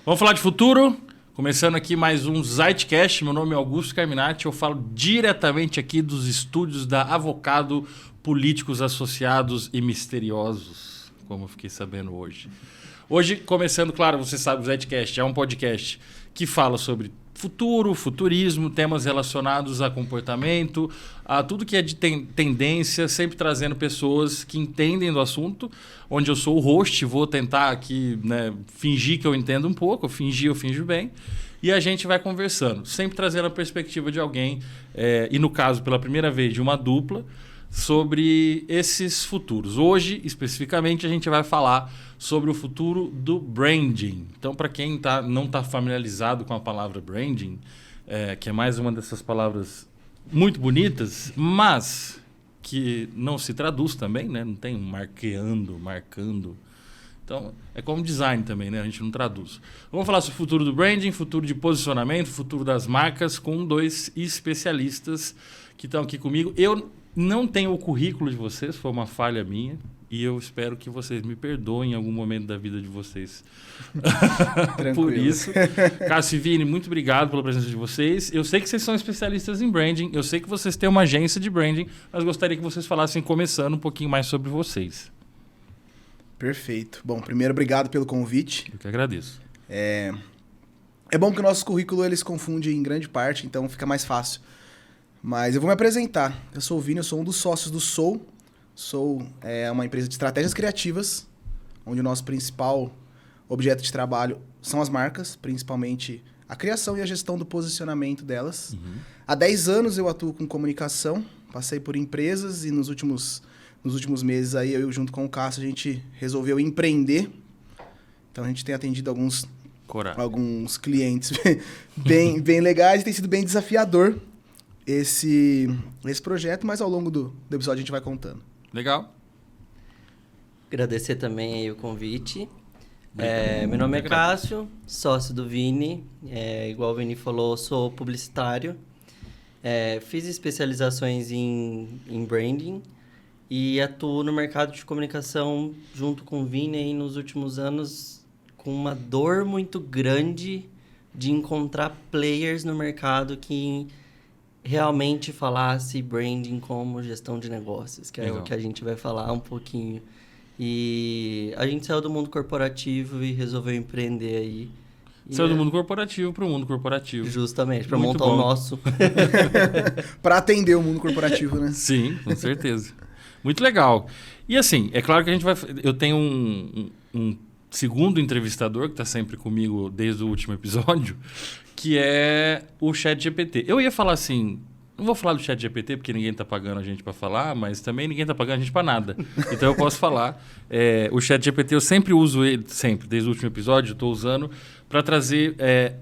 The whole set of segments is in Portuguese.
Vamos falar de futuro? Começando aqui mais um Zeitcast. Meu nome é Augusto Carminati. Eu falo diretamente aqui dos estúdios da Avocado, políticos associados e misteriosos, como eu fiquei sabendo hoje. Hoje, começando, claro, você sabe, o Zeitcast é um podcast que fala sobre futuro, futurismo, temas relacionados a comportamento, a tudo que é de tendência, sempre trazendo pessoas que entendem do assunto, onde eu sou o host, vou tentar aqui, né, fingir que eu entendo um pouco, eu finjo bem, e a gente vai conversando, sempre trazendo a perspectiva de alguém, e no caso, pela primeira vez, de uma dupla, sobre esses futuros. Hoje, especificamente, a gente vai falar sobre o futuro do branding. Então, para quem não está familiarizado com a palavra branding, que é mais uma dessas palavras muito bonitas, mas que não se traduz também, né? Não tem marcando. Então, é como design também, né? A gente não traduz. Vamos falar sobre o futuro do branding, futuro de posicionamento, futuro das marcas, com dois especialistas que estão aqui comigo. Eu não tenho o currículo de vocês, foi uma falha minha. E eu espero que vocês me perdoem em algum momento da vida de vocês. Por isso. Cássio e Vini, muito obrigado pela presença de vocês. Eu sei que vocês são especialistas em branding, eu sei que vocês têm uma agência de branding, mas gostaria que vocês falassem, começando, um pouquinho mais sobre vocês. Perfeito. Bom, primeiro, obrigado pelo convite. Eu que agradeço. É bom que o nosso currículo eles confundem em grande parte, então fica mais fácil. Mas eu vou me apresentar. Eu sou o Vini, eu sou um dos sócios do Soul. Soul é uma empresa de estratégias criativas, onde o nosso principal objeto de trabalho são as marcas, principalmente a criação e a gestão do posicionamento delas. Uhum. Há 10 anos eu atuo com comunicação, passei por empresas e nos últimos meses aí eu junto com o Cássio a gente resolveu empreender. Então a gente tem atendido alguns clientes bem legais e tem sido bem desafiador esse projeto, mas ao longo do episódio a gente vai contando. Legal. Agradecer também aí o convite. Meu nome é Cássio, sócio do Vini. Igual o Vini falou, sou publicitário. Fiz especializações em branding e atuo no mercado de comunicação junto com o Vini aí nos últimos anos com uma dor muito grande de encontrar players no mercado que realmente falasse branding como gestão de negócios, que é o que a gente vai falar um pouquinho. E a gente saiu do mundo corporativo e resolveu empreender aí. Saiu do mundo corporativo para o mundo corporativo. Justamente, para montar o nosso. Para atender o mundo corporativo, né? Sim, com certeza. Muito legal. E assim, é claro que a gente vai... Eu tenho um segundo entrevistador que está sempre comigo desde o último episódio, que é o ChatGPT. Eu ia falar assim, não vou falar do ChatGPT porque ninguém está pagando a gente para falar, mas também ninguém está pagando a gente para nada. Então eu posso falar. O ChatGPT eu sempre uso ele, desde o último episódio, estou usando, para trazer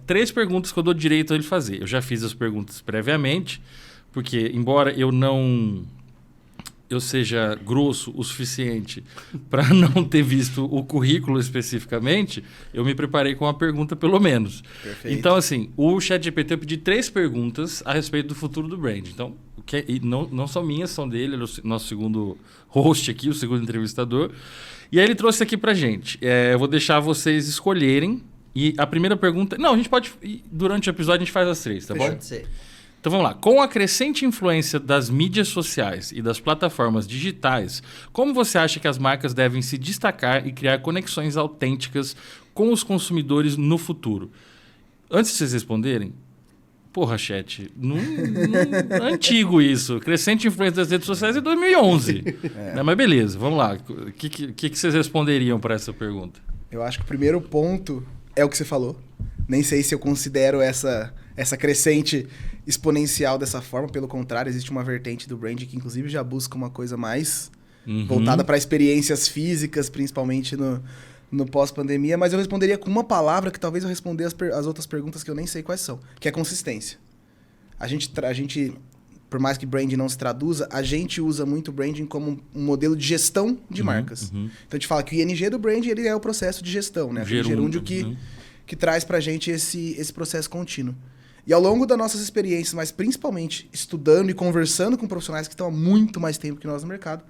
3 perguntas que eu dou direito a ele fazer. Eu já fiz as perguntas previamente, porque embora eu seja grosso o suficiente para não ter visto o currículo especificamente, eu me preparei com uma pergunta pelo menos. Perfeito. Então, assim, o ChatGPT eu pedi 3 perguntas a respeito do futuro do brand. Então, não são minhas, são dele, ele é o nosso segundo host aqui, o segundo entrevistador. E aí ele trouxe aqui pra gente. Eu vou deixar vocês escolherem. E a primeira pergunta... Não, a gente pode... Durante o episódio a gente faz as 3, tá bom? Pode ser. Então vamos lá. Com a crescente influência das mídias sociais e das plataformas digitais, como você acha que as marcas devem se destacar e criar conexões autênticas com os consumidores no futuro? Antes de vocês responderem, porra, chat, não é antigo isso. Crescente influência das redes sociais é 2011. Mas beleza, vamos lá. O que vocês responderiam para essa pergunta? Eu acho que o primeiro ponto é o que você falou. Nem sei se eu considero essa crescente exponencial dessa forma. Pelo contrário, existe uma vertente do brand que inclusive já busca uma coisa mais voltada para experiências físicas, principalmente no pós-pandemia. Mas eu responderia com uma palavra que talvez eu responder as outras perguntas que eu nem sei quais são, que é consistência. A gente, por mais que branding não se traduza, a gente usa muito branding como um modelo de gestão de marcas. Então a gente fala que o ING do branding ele é o processo de gestão, né? O gerúndio que traz pra gente esse processo contínuo. E ao longo das nossas experiências, mas principalmente estudando e conversando com profissionais que estão há muito mais tempo que nós no mercado,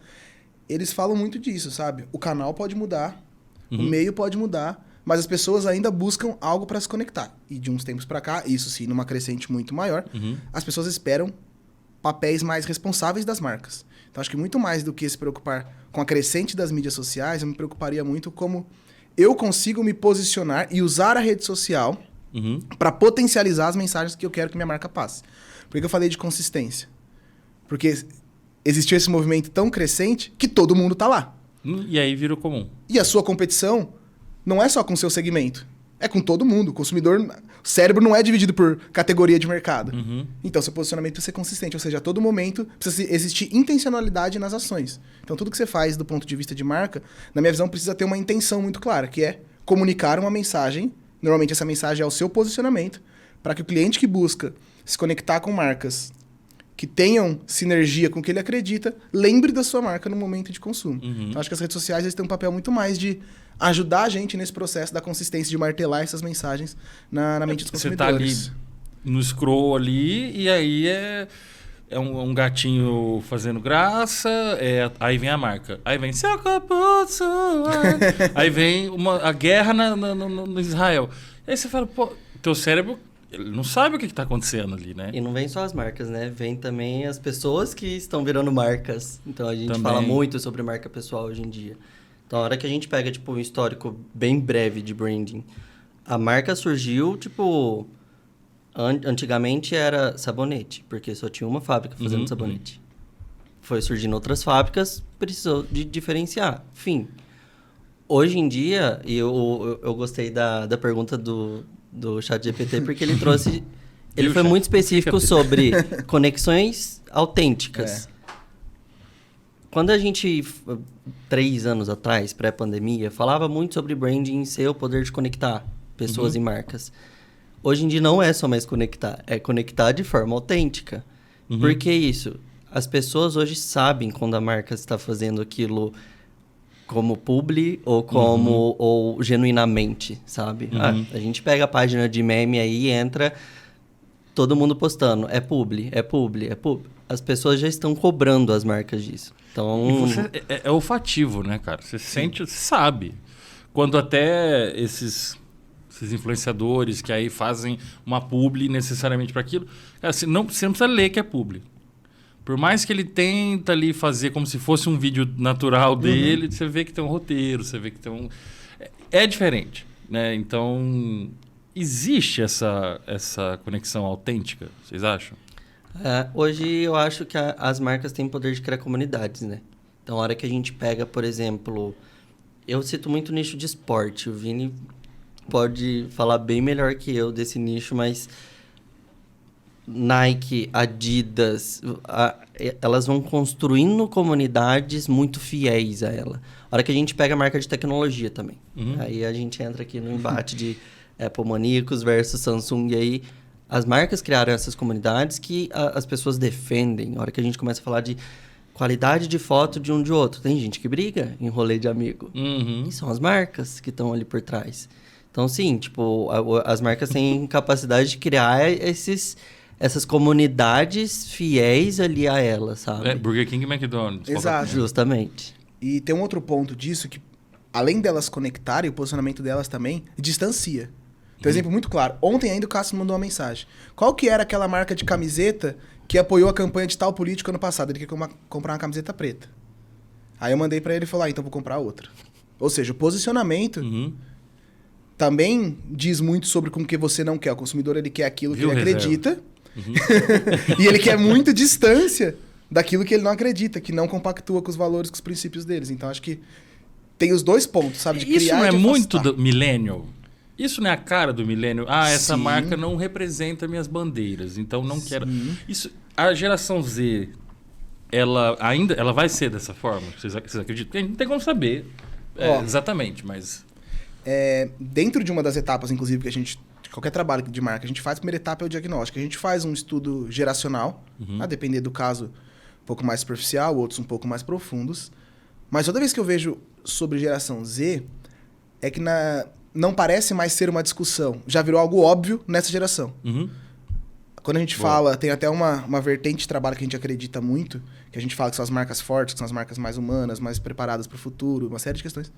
eles falam muito disso, sabe? O canal pode mudar, o meio pode mudar, mas as pessoas ainda buscam algo para se conectar. E de uns tempos para cá, isso sim, numa crescente muito maior, as pessoas esperam papéis mais responsáveis das marcas. Então, acho que muito mais do que se preocupar com a crescente das mídias sociais, eu me preocuparia muito como eu consigo me posicionar e usar a rede social para potencializar as mensagens que eu quero que minha marca passe. Por que eu falei de consistência? Porque existiu esse movimento tão crescente que todo mundo tá lá. E aí vira o comum. E a sua competição não é só com o seu segmento. É com todo mundo. O consumidor... O cérebro não é dividido por categoria de mercado. Então, seu posicionamento precisa ser consistente. Ou seja, a todo momento precisa existir intencionalidade nas ações. Então, tudo que você faz do ponto de vista de marca, na minha visão, precisa ter uma intenção muito clara, que é comunicar uma mensagem. Normalmente, essa mensagem é o seu posicionamento, para que o cliente que busca se conectar com marcas que tenham sinergia com o que ele acredita, lembre da sua marca no momento de consumo. Então, acho que as redes sociais eles têm um papel muito mais de ajudar a gente nesse processo da consistência, de martelar essas mensagens na mente dos consumidores. Você tá ali no scroll ali, e aí é um gatinho fazendo graça, aí vem a marca. Aí vem seu corpo suar. Aí vem a guerra no Israel. Aí você fala, pô, teu cérebro... Ele não sabe o que está acontecendo ali, né? E não vem só as marcas, né? Vem também as pessoas que estão virando marcas. Então, a gente também fala muito sobre marca pessoal hoje em dia. Então, a hora que a gente pega, tipo, um histórico bem breve de branding, a marca surgiu, tipo... Antigamente era sabonete, porque só tinha uma fábrica fazendo sabonete. Foi surgindo outras fábricas, precisou de diferenciar. Fim. Hoje em dia, e eu gostei da pergunta do ChatGPT, porque ele trouxe... Ele foi muito específico sobre conexões autênticas. Quando a gente, 3 anos atrás, pré-pandemia, falava muito sobre branding ser o poder de conectar pessoas e marcas. Hoje em dia não é só mais conectar, é conectar de forma autêntica. Por que isso? As pessoas hoje sabem quando a marca está fazendo aquilo como publi ou como ou genuinamente, sabe? A gente pega a página de meme aí e entra todo mundo postando. É publi, é publi, é publi. As pessoas já estão cobrando as marcas disso. Então... E você é olfativo, né, cara? Você sente, você sabe. Quando até esses influenciadores que aí fazem uma publi necessariamente para aquilo, cara, você não precisa ler que é publi. Por mais que ele tenta ali fazer como se fosse um vídeo natural dele, você vê que tem um roteiro, você vê que tem um... É diferente, né? Então, existe essa conexão autêntica, vocês acham? Hoje eu acho que as marcas têm poder de criar comunidades, né? Então, a hora que a gente pega, por exemplo... Eu cito muito nicho de esporte. O Vini pode falar bem melhor que eu desse nicho, mas... Nike, Adidas, elas vão construindo comunidades muito fiéis a ela. A hora que a gente pega a marca de tecnologia também. Aí a gente entra aqui no embate de Apple maníacos versus Samsung. E aí as marcas criaram essas comunidades que as pessoas defendem. A hora que a gente começa a falar de qualidade de foto de um de outro. Tem gente que briga em rolê de amigo. E são as marcas que estão ali por trás. Então, sim, tipo, as marcas têm capacidade de criar essas comunidades fiéis ali a ela, sabe? Burger King e McDonald's. Exato. Justamente. E tem um outro ponto disso que, além delas conectarem, o posicionamento delas também distancia. Tem um exemplo muito claro. Ontem ainda o Cássio mandou uma mensagem. Qual que era aquela marca de camiseta que apoiou a campanha de tal político ano passado? Ele quer comprar uma camiseta preta. Aí eu mandei pra ele e falou, então vou comprar outra. Ou seja, o posicionamento... também diz muito sobre com o que você não quer. O consumidor ele quer aquilo que ele acredita. E ele quer muito distância daquilo que ele não acredita, que não compactua com os valores, com os princípios deles. Então, acho que tem os dois pontos, sabe? De isso criar não é e de muito afastar. do millennial? Isso não é a cara do millennial? Essa Sim. marca não representa minhas bandeiras, então não quero... Isso, a geração Z, ela vai ser dessa forma? Vocês acreditam? Porque a gente não tem como saber exatamente, mas... Dentro de uma das etapas, inclusive, que a gente... Qualquer trabalho de marca, a gente faz, a primeira etapa é o diagnóstico. A gente faz um estudo geracional, a depender do caso, um pouco mais superficial, outros um pouco mais profundos. Mas toda vez que eu vejo sobre geração Z, é que não parece mais ser uma discussão. Já virou algo óbvio nessa geração. Quando a gente fala, tem até uma vertente de trabalho que a gente acredita muito, que a gente fala que são as marcas fortes, que são as marcas mais humanas, mais preparadas para o futuro, uma série de questões.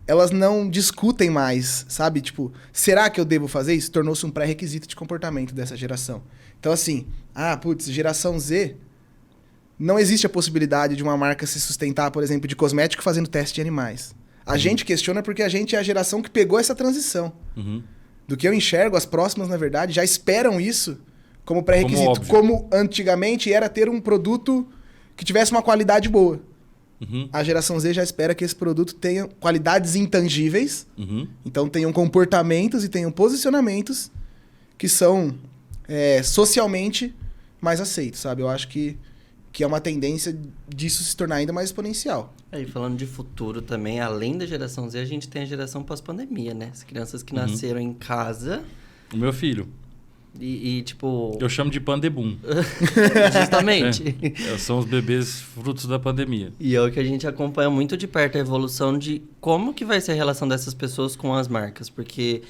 elas não discutem mais, sabe? Tipo, será que eu devo fazer isso? Tornou-se um pré-requisito de comportamento dessa geração. Então, assim, geração Z, não existe a possibilidade de uma marca se sustentar, por exemplo, de cosmético fazendo teste de animais. A gente questiona porque a gente é a geração que pegou essa transição. Do que eu enxergo, as próximas, na verdade, já esperam isso como pré-requisito. Como antigamente era ter um produto que tivesse uma qualidade boa. A geração Z já espera que esse produto tenha qualidades intangíveis, então tenham comportamentos e tenham posicionamentos que são socialmente mais aceitos, sabe? Eu acho que é uma tendência disso se tornar ainda mais exponencial. E falando de futuro também, além da geração Z, a gente tem a geração pós-pandemia, né? As crianças que nasceram em casa. O meu filho. E tipo... Eu chamo de pandebum. Justamente. São os bebês frutos da pandemia. E é o que a gente acompanha muito de perto, a evolução de como que vai ser a relação dessas pessoas com as marcas. Porque...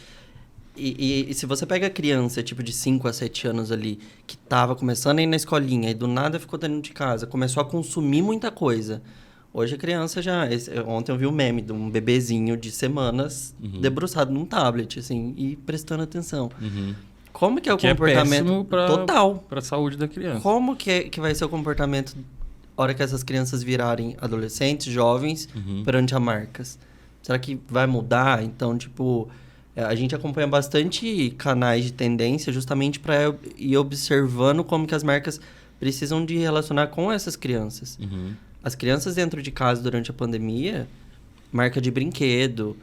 E se você pega a criança, tipo de 5 a 7 anos ali, que tava começando a ir na escolinha e do nada ficou dentro de casa, começou a consumir muita coisa. Hoje a criança ontem eu vi um meme de um bebezinho de semanas debruçado num tablet, assim, e prestando atenção. Como que é o comportamento total para a saúde da criança? Como que vai ser o comportamento na hora que essas crianças virarem adolescentes, jovens, perante a marcas? Será que vai mudar? Então, tipo, a gente acompanha bastante canais de tendência justamente para ir observando como que as marcas precisam de relacionar com essas crianças. As crianças dentro de casa durante a pandemia, marca de brinquedo,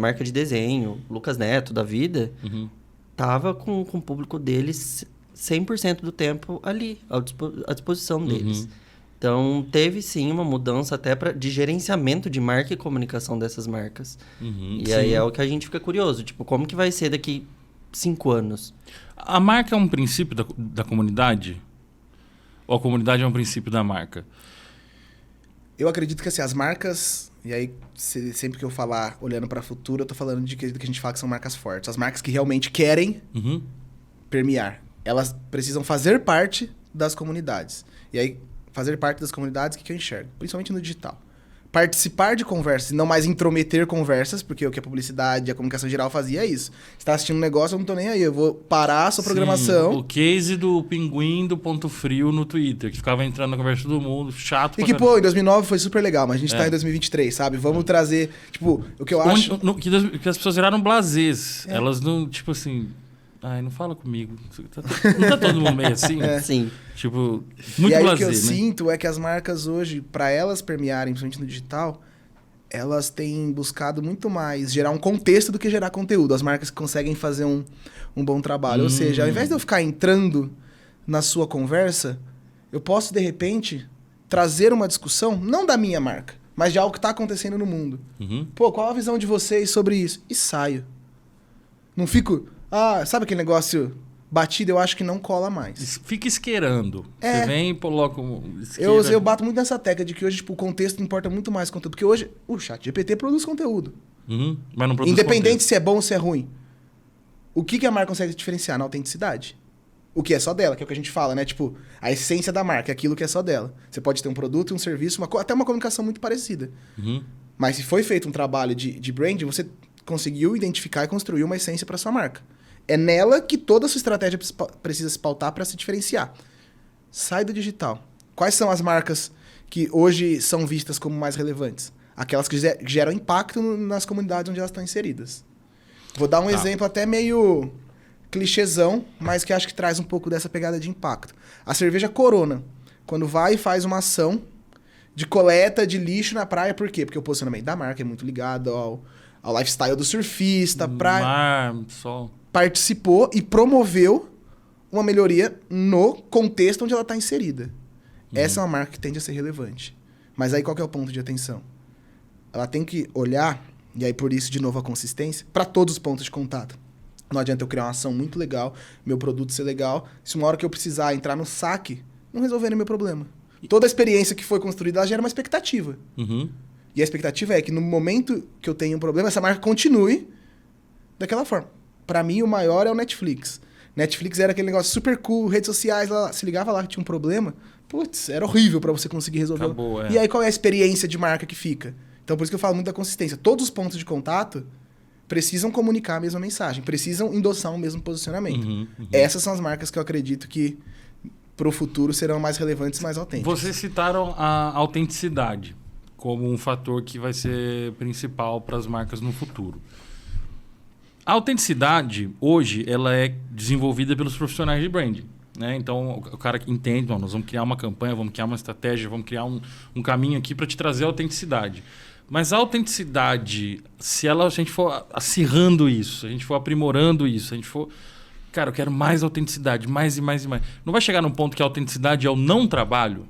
marca de desenho, Lucas Neto da vida... Tava com o público deles 100% do tempo ali, à disposição deles. Então, teve sim uma mudança até de gerenciamento de marca e comunicação dessas marcas. E aí é o que a gente fica curioso, tipo, como que vai ser daqui 5 anos? A marca é um princípio da comunidade? Ou a comunidade é um princípio da marca? Eu acredito que assim, as marcas... E aí, sempre que eu falar olhando para o futuro, eu tô falando de que a gente fala que são marcas fortes. As marcas que realmente querem permear. Elas precisam fazer parte das comunidades. E aí, fazer parte das comunidades, o que eu enxergo? Principalmente no digital. Participar de conversas e não mais intrometer conversas, porque o que a publicidade e a comunicação geral fazia é isso. Você tá assistindo um negócio, eu não tô nem aí. Eu vou parar a sua programação. O case do pinguim do Ponto Frio no Twitter, que ficava entrando na conversa de todo mundo, chato. E que, pô, em 2009 foi super legal, mas a gente tá em 2023, sabe? Vamos trazer, tipo, o que eu acho... Que as pessoas viraram blasés. Elas não, tipo assim... Ai, não fala comigo. Não tá todo mundo meio assim? Sim. Tipo, muito blasé, E aí o que eu né? sinto é que as marcas hoje, para elas permearem, principalmente no digital, elas têm buscado muito mais gerar um contexto do que gerar conteúdo. As marcas que conseguem fazer um bom trabalho. Ou seja, ao invés de eu ficar entrando na sua conversa, eu posso, de repente, trazer uma discussão, não da minha marca, mas de algo que está acontecendo no mundo. Pô, qual a visão de vocês sobre isso? E saio. Não fico... sabe aquele negócio batido? Eu acho que não cola mais. Fica isqueirando. Você vem e coloca isqueira. Eu bato muito nessa tecla de que hoje tipo, o contexto importa muito mais conteúdo. Porque hoje o ChatGPT produz conteúdo. Mas não produz Independente conteúdo. se é bom ou se é ruim. O que a marca consegue diferenciar? Na autenticidade. O que é só dela, que é o que a gente fala, né? Tipo, a essência da marca, aquilo que é só dela. Você pode ter um produto, um serviço, até uma comunicação muito parecida. Mas se foi feito um trabalho de branding, você conseguiu identificar e construir uma essência para sua marca. É nela que toda a sua estratégia precisa se pautar para se diferenciar. Sai do digital. Quais são as marcas que hoje são vistas como mais relevantes? Aquelas que geram impacto nas comunidades onde elas estão inseridas. Vou dar um exemplo até meio clichêzão, mas que acho que traz um pouco dessa pegada de impacto. A cerveja Corona, quando vai e faz uma ação de coleta de lixo na praia, por quê? Porque o posicionamento da marca é muito ligado ao lifestyle do surfista, praia... Mar, sol... Participou e promoveu uma melhoria no contexto onde ela está inserida. Essa é uma marca que tende a ser relevante. Mas aí qual que é o ponto de atenção? Ela tem que olhar, e aí por isso de novo a consistência, para todos os pontos de contato. Não adianta eu criar uma ação muito legal, meu produto ser legal, se uma hora que eu precisar entrar no saque, não resolverem meu problema. Toda a experiência que foi construída, ela gera uma expectativa. E a expectativa é que no momento que eu tenho um problema, essa marca continue daquela forma. Pra mim, o maior é o Netflix. Netflix era aquele negócio super cool, redes sociais, se ligava lá que tinha um problema, putz, era horrível pra você conseguir resolver. Acabou, E aí, qual é a experiência de marca que fica? Então, por isso que eu falo muito da consistência. Todos os pontos de contato precisam comunicar a mesma mensagem, precisam endossar o mesmo posicionamento. Essas são as marcas que eu acredito que, para o futuro, serão mais relevantes e mais autênticas. Vocês citaram a autenticidade como um fator que vai ser principal para as marcas no futuro. A autenticidade, hoje, ela é desenvolvida pelos profissionais de branding. Né? Então, o cara que entende, nós vamos criar uma campanha, vamos criar uma estratégia, vamos criar um caminho aqui para te trazer a autenticidade. Mas a autenticidade, se a gente for acirrando isso, se a gente for aprimorando isso, se a gente for... Cara, eu quero mais autenticidade, mais e mais e mais. Não vai chegar num ponto que a autenticidade é o não trabalho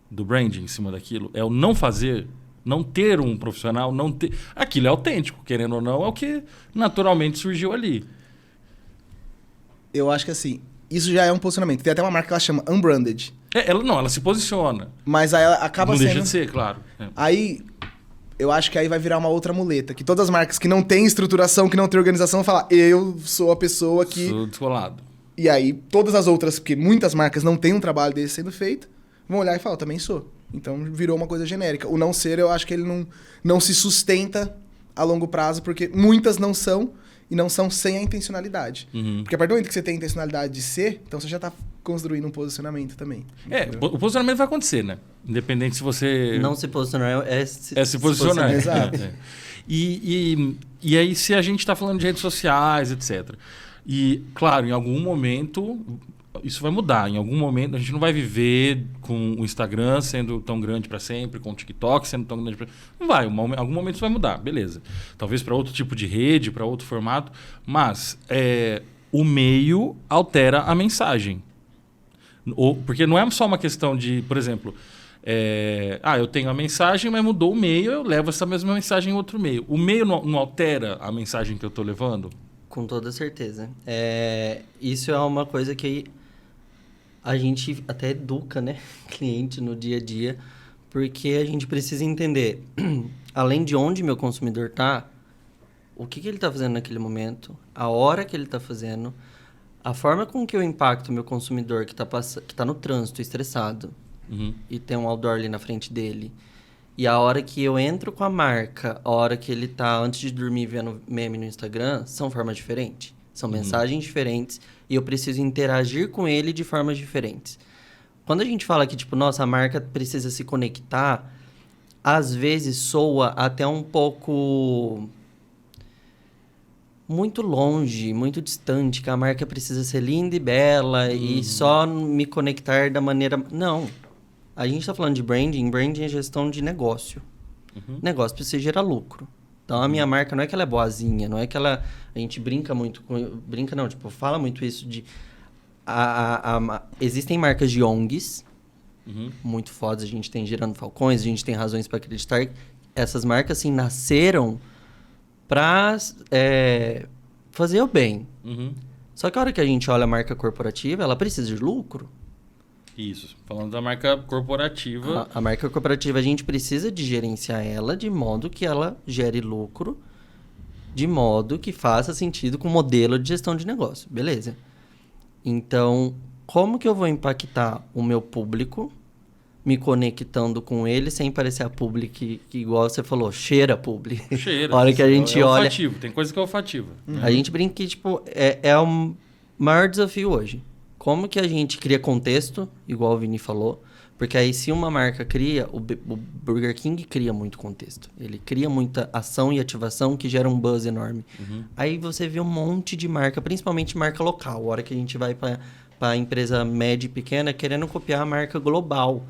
do branding em cima daquilo, é o não fazer, não ter um profissional, não ter... Aquilo é autêntico, querendo ou não, é o que naturalmente surgiu ali. Eu acho que assim, isso já é um posicionamento. Tem até uma marca que ela chama Unbranded. Ela se posiciona. Mas aí ela acaba não sendo... Não deixa de ser, claro. Aí, eu acho que aí vai virar uma outra muleta. Que todas as marcas que não têm estruturação, que não têm organização, vão falar, eu sou a pessoa que... Sou descolado. E aí, todas as outras, porque muitas marcas não têm um trabalho desse sendo feito, vão olhar e falar, eu também sou. Então, virou uma coisa genérica. O não ser, eu acho que ele não se sustenta a longo prazo, porque muitas não são, e não são sem a intencionalidade. Porque a partir do momento que você tem a intencionalidade de ser, então você já está construindo um posicionamento também. O posicionamento vai acontecer, né? Independente se você... Não se posicionar é se posicionar. Exato. E aí, se a gente está falando de redes sociais, etc. E, claro, em algum momento... Isso vai mudar. Em algum momento, a gente não vai viver com o Instagram sendo tão grande para sempre, com o TikTok sendo tão grande para sempre. Não vai. Em algum momento isso vai mudar. Beleza. Talvez para outro tipo de rede, para outro formato. Mas o meio altera a mensagem. Porque não é só uma questão de, por exemplo... eu tenho a mensagem, mas mudou o meio, eu levo essa mesma mensagem em outro meio. O meio não altera a mensagem que eu estou levando? Com toda certeza. Isso é uma coisa que a gente até educa, né, cliente no dia a dia, porque a gente precisa entender, além de onde meu consumidor está, o que ele está fazendo naquele momento, a hora que ele está fazendo, a forma com que eu impacto meu consumidor que tá no trânsito estressado e tem um outdoor ali na frente dele, e a hora que eu entro com a marca, a hora que ele tá antes de dormir vendo meme no Instagram, são formas diferentes. São mensagens diferentes e eu preciso interagir com ele de formas diferentes. Quando a gente fala que, nossa, a marca precisa se conectar, às vezes soa até um pouco muito longe, muito distante, que a marca precisa ser linda e bela e só me conectar da maneira... Não. A gente está falando de branding. Branding é gestão de negócio. Negócio precisa gerar lucro. Então, a minha marca não é que ela é boazinha, não é que ela... A gente brinca muito com... Brinca não, fala muito isso de... Existem marcas de ONGs muito fodas. A gente tem Gerando Falcões, a gente tem razões para acreditar. Essas marcas, assim, nasceram para fazer o bem. Só que a hora que a gente olha a marca corporativa, ela precisa de lucro. Isso. Falando da marca corporativa... A marca corporativa, a gente precisa de gerenciar ela de modo que ela gere lucro, de modo que faça sentido com o modelo de gestão de negócio. Beleza. Então, como que eu vou impactar o meu público me conectando com ele sem parecer a publi que igual você falou, cheira publi. Cheira. A hora que a gente olha... olfativo. Tem coisa que é olfativa. A gente brinca que, é o maior desafio hoje. Como que a gente cria contexto, igual o Vini falou, porque aí se uma marca cria, o Burger King cria muito contexto. Ele cria muita ação e ativação que gera um buzz enorme. Aí você vê um monte de marca, principalmente marca local. A hora que a gente vai para a empresa média e pequena querendo copiar a marca global.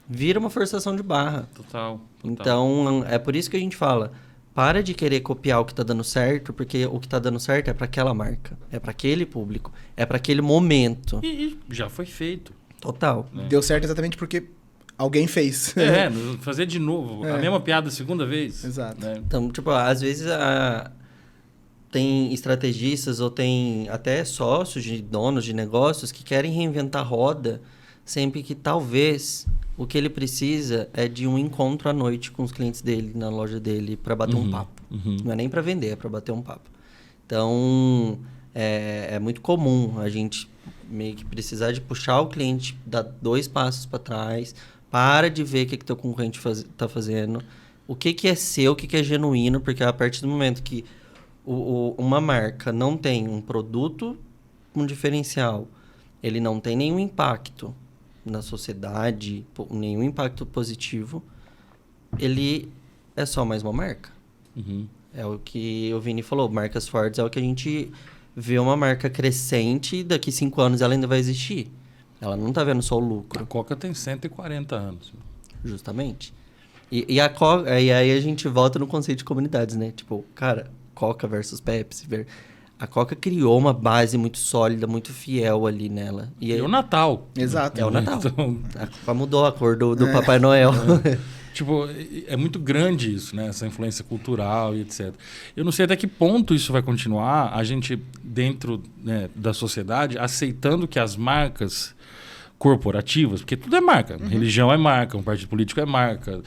Vira uma forçação de barra. Total. Então, é por isso que a gente fala... Para de querer copiar o que está dando certo, porque o que está dando certo é para aquela marca, é para aquele público, é para aquele momento. E já foi feito. Total. Deu certo exatamente porque alguém fez. Fazer de novo. A mesma piada a segunda vez. Exato. Né? Então, às vezes tem estrategistas ou tem até sócios de donos de negócios que querem reinventar a roda, sempre que talvez... O que ele precisa é de um encontro à noite com os clientes dele, na loja dele, para bater um papo. Não é nem para vender, é para bater um papo. Então, é muito comum a gente meio que precisar de puxar o cliente, dar 2 passos para trás, para de ver o que teu concorrente está fazendo, o que é seu, o que é genuíno, porque a partir do momento que uma marca não tem um produto com diferencial, ele não tem nenhum impacto na sociedade, nenhum impacto positivo, ele é só mais uma marca. Uhum. É o que o Vini falou, marcas fortes é o que a gente vê uma marca crescente, daqui 5 anos ela ainda vai existir. Ela não tá vendo só o lucro. A Coca tem 140 anos. Justamente. E a Coca, e aí a gente volta no conceito de comunidades, né? Tipo, cara, Coca versus Pepsi. A Coca criou uma base muito sólida, muito fiel ali nela. E o Natal. Exato. É o Natal. Então... A Coca mudou a cor do Papai Noel. Tipo, é muito grande isso, né? Essa influência cultural e etc. Eu não sei até que ponto isso vai continuar, a gente, dentro, né, da sociedade, aceitando que as marcas corporativas, porque tudo é marca. Religião é marca, um partido político é marca.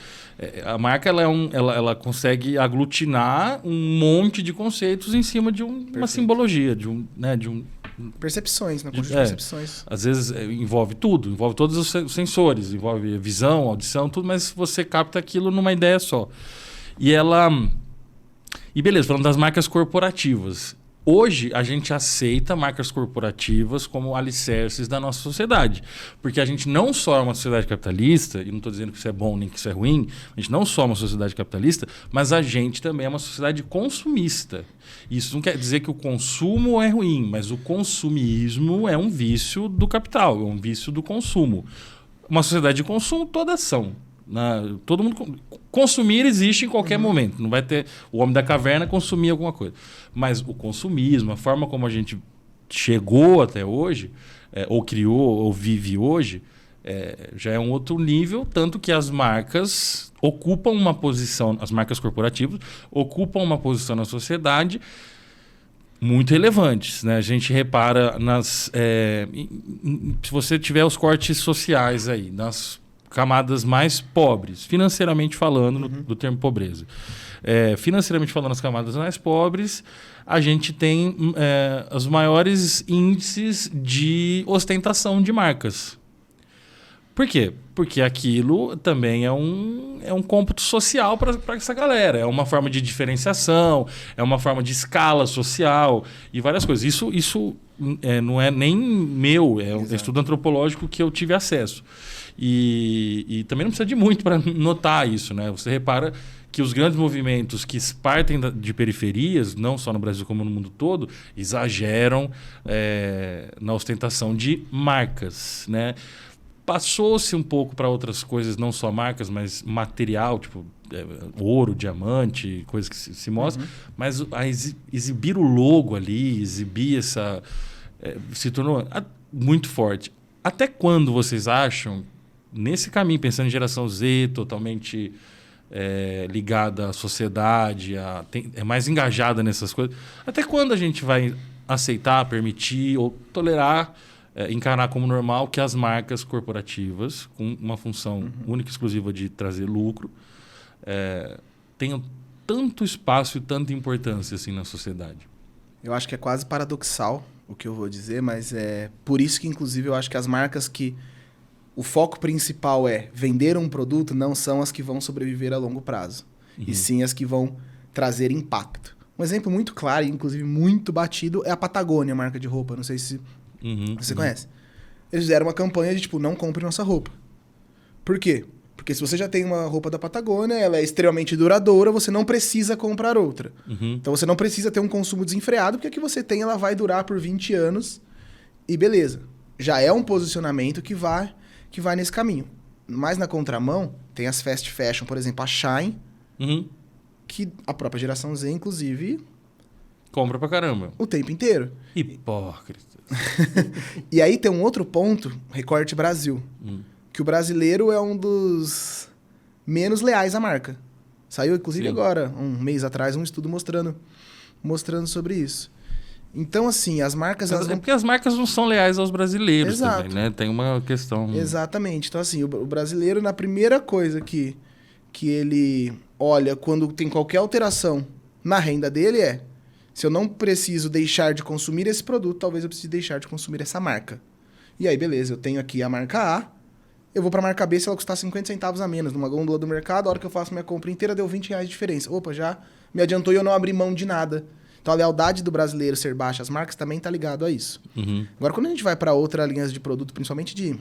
A marca ela consegue aglutinar um monte de conceitos em cima de uma simbologia, de um Percepções, né? Conjunto de percepções. Às vezes envolve tudo, envolve todos os sensores, envolve visão, audição, tudo, mas você capta aquilo numa ideia só. E beleza, falando das marcas corporativas. Hoje, a gente aceita marcas corporativas como alicerces da nossa sociedade. Porque a gente não só é uma sociedade capitalista, e não estou dizendo que isso é bom nem que isso é ruim, a gente não só é uma sociedade capitalista, mas a gente também é uma sociedade consumista. Isso não quer dizer que o consumo é ruim, mas o consumismo é um vício do capital, é um vício do consumo. Uma sociedade de consumo, todas são. Todo mundo consumir existe em qualquer momento. Não vai ter o homem da caverna consumir alguma coisa. Mas o consumismo, a forma como a gente chegou até hoje, ou criou, ou vive hoje, já é um outro nível, tanto que as marcas ocupam uma posição, as marcas corporativas ocupam uma posição na sociedade muito relevantes, né? A gente repara se você tiver os cortes sociais aí, nas camadas mais pobres, financeiramente falando, do termo pobreza. Financeiramente falando, as camadas mais pobres, a gente tem os maiores índices de ostentação de marcas. Por quê? Porque aquilo também é um cômputo social para essa galera. É uma forma de diferenciação, é uma forma de escala social e várias coisas. Isso não é nem meu, é um estudo antropológico que eu tive acesso. E também não precisa de muito para notar isso, né? Você repara que os grandes movimentos que partem de periferias, não só no Brasil como no mundo todo, exageram na ostentação de marcas, né? Passou-se um pouco para outras coisas, não só marcas, mas material, tipo ouro, diamante, coisas que se mostram, mas exibir o logo ali, exibir essa... se tornou muito forte. Até quando vocês acham, nesse caminho, pensando em geração Z, totalmente ligada à sociedade, é mais engajada nessas coisas, até quando a gente vai aceitar, permitir ou tolerar, encarar como normal que as marcas corporativas, com uma função única e exclusiva de trazer lucro, tenham tanto espaço e tanta importância assim na sociedade? Eu acho que é quase paradoxal o que eu vou dizer, mas é por isso que, inclusive, eu acho que as marcas que o foco principal é vender um produto não são as que vão sobreviver a longo prazo, e sim as que vão trazer impacto. Um exemplo muito claro e, inclusive, muito batido é a Patagônia, a marca de roupa. Não sei se você conhece. Eles fizeram uma campanha de, tipo, não compre nossa roupa. Por quê? Porque se você já tem uma roupa da Patagônia, ela é extremamente duradoura, você não precisa comprar outra. Então você não precisa ter um consumo desenfreado, porque a que você tem, ela vai durar por 20 anos e beleza. Já é um posicionamento que vai nesse caminho. Mas na contramão, tem as fast fashion, por exemplo, a Shine, que a própria geração Z, inclusive... compra pra caramba. O tempo inteiro. Hipócrita. E aí tem um outro ponto, recorte Brasil. Que o brasileiro é um dos menos leais à marca. Saiu, inclusive, agora, um mês atrás, um estudo mostrando sobre isso. Então, assim, as marcas... porque as marcas não são leais aos brasileiros. Exato. Também, né? Tem uma questão... Exatamente. Então, assim, o brasileiro, na primeira coisa que ele olha quando tem qualquer alteração na renda dele se eu não preciso deixar de consumir esse produto, talvez eu precise deixar de consumir essa marca. E aí, beleza, eu tenho aqui a marca A, eu vou pra marca B se ela custar 50 centavos a menos numa gôndola do mercado, a hora que eu faço minha compra inteira deu R$20 de diferença. Opa, já me adiantou e eu não abri mão de nada. Então a lealdade do brasileiro ser baixa às marcas também tá ligado a isso. Agora, quando a gente vai para outras linhas de produto, principalmente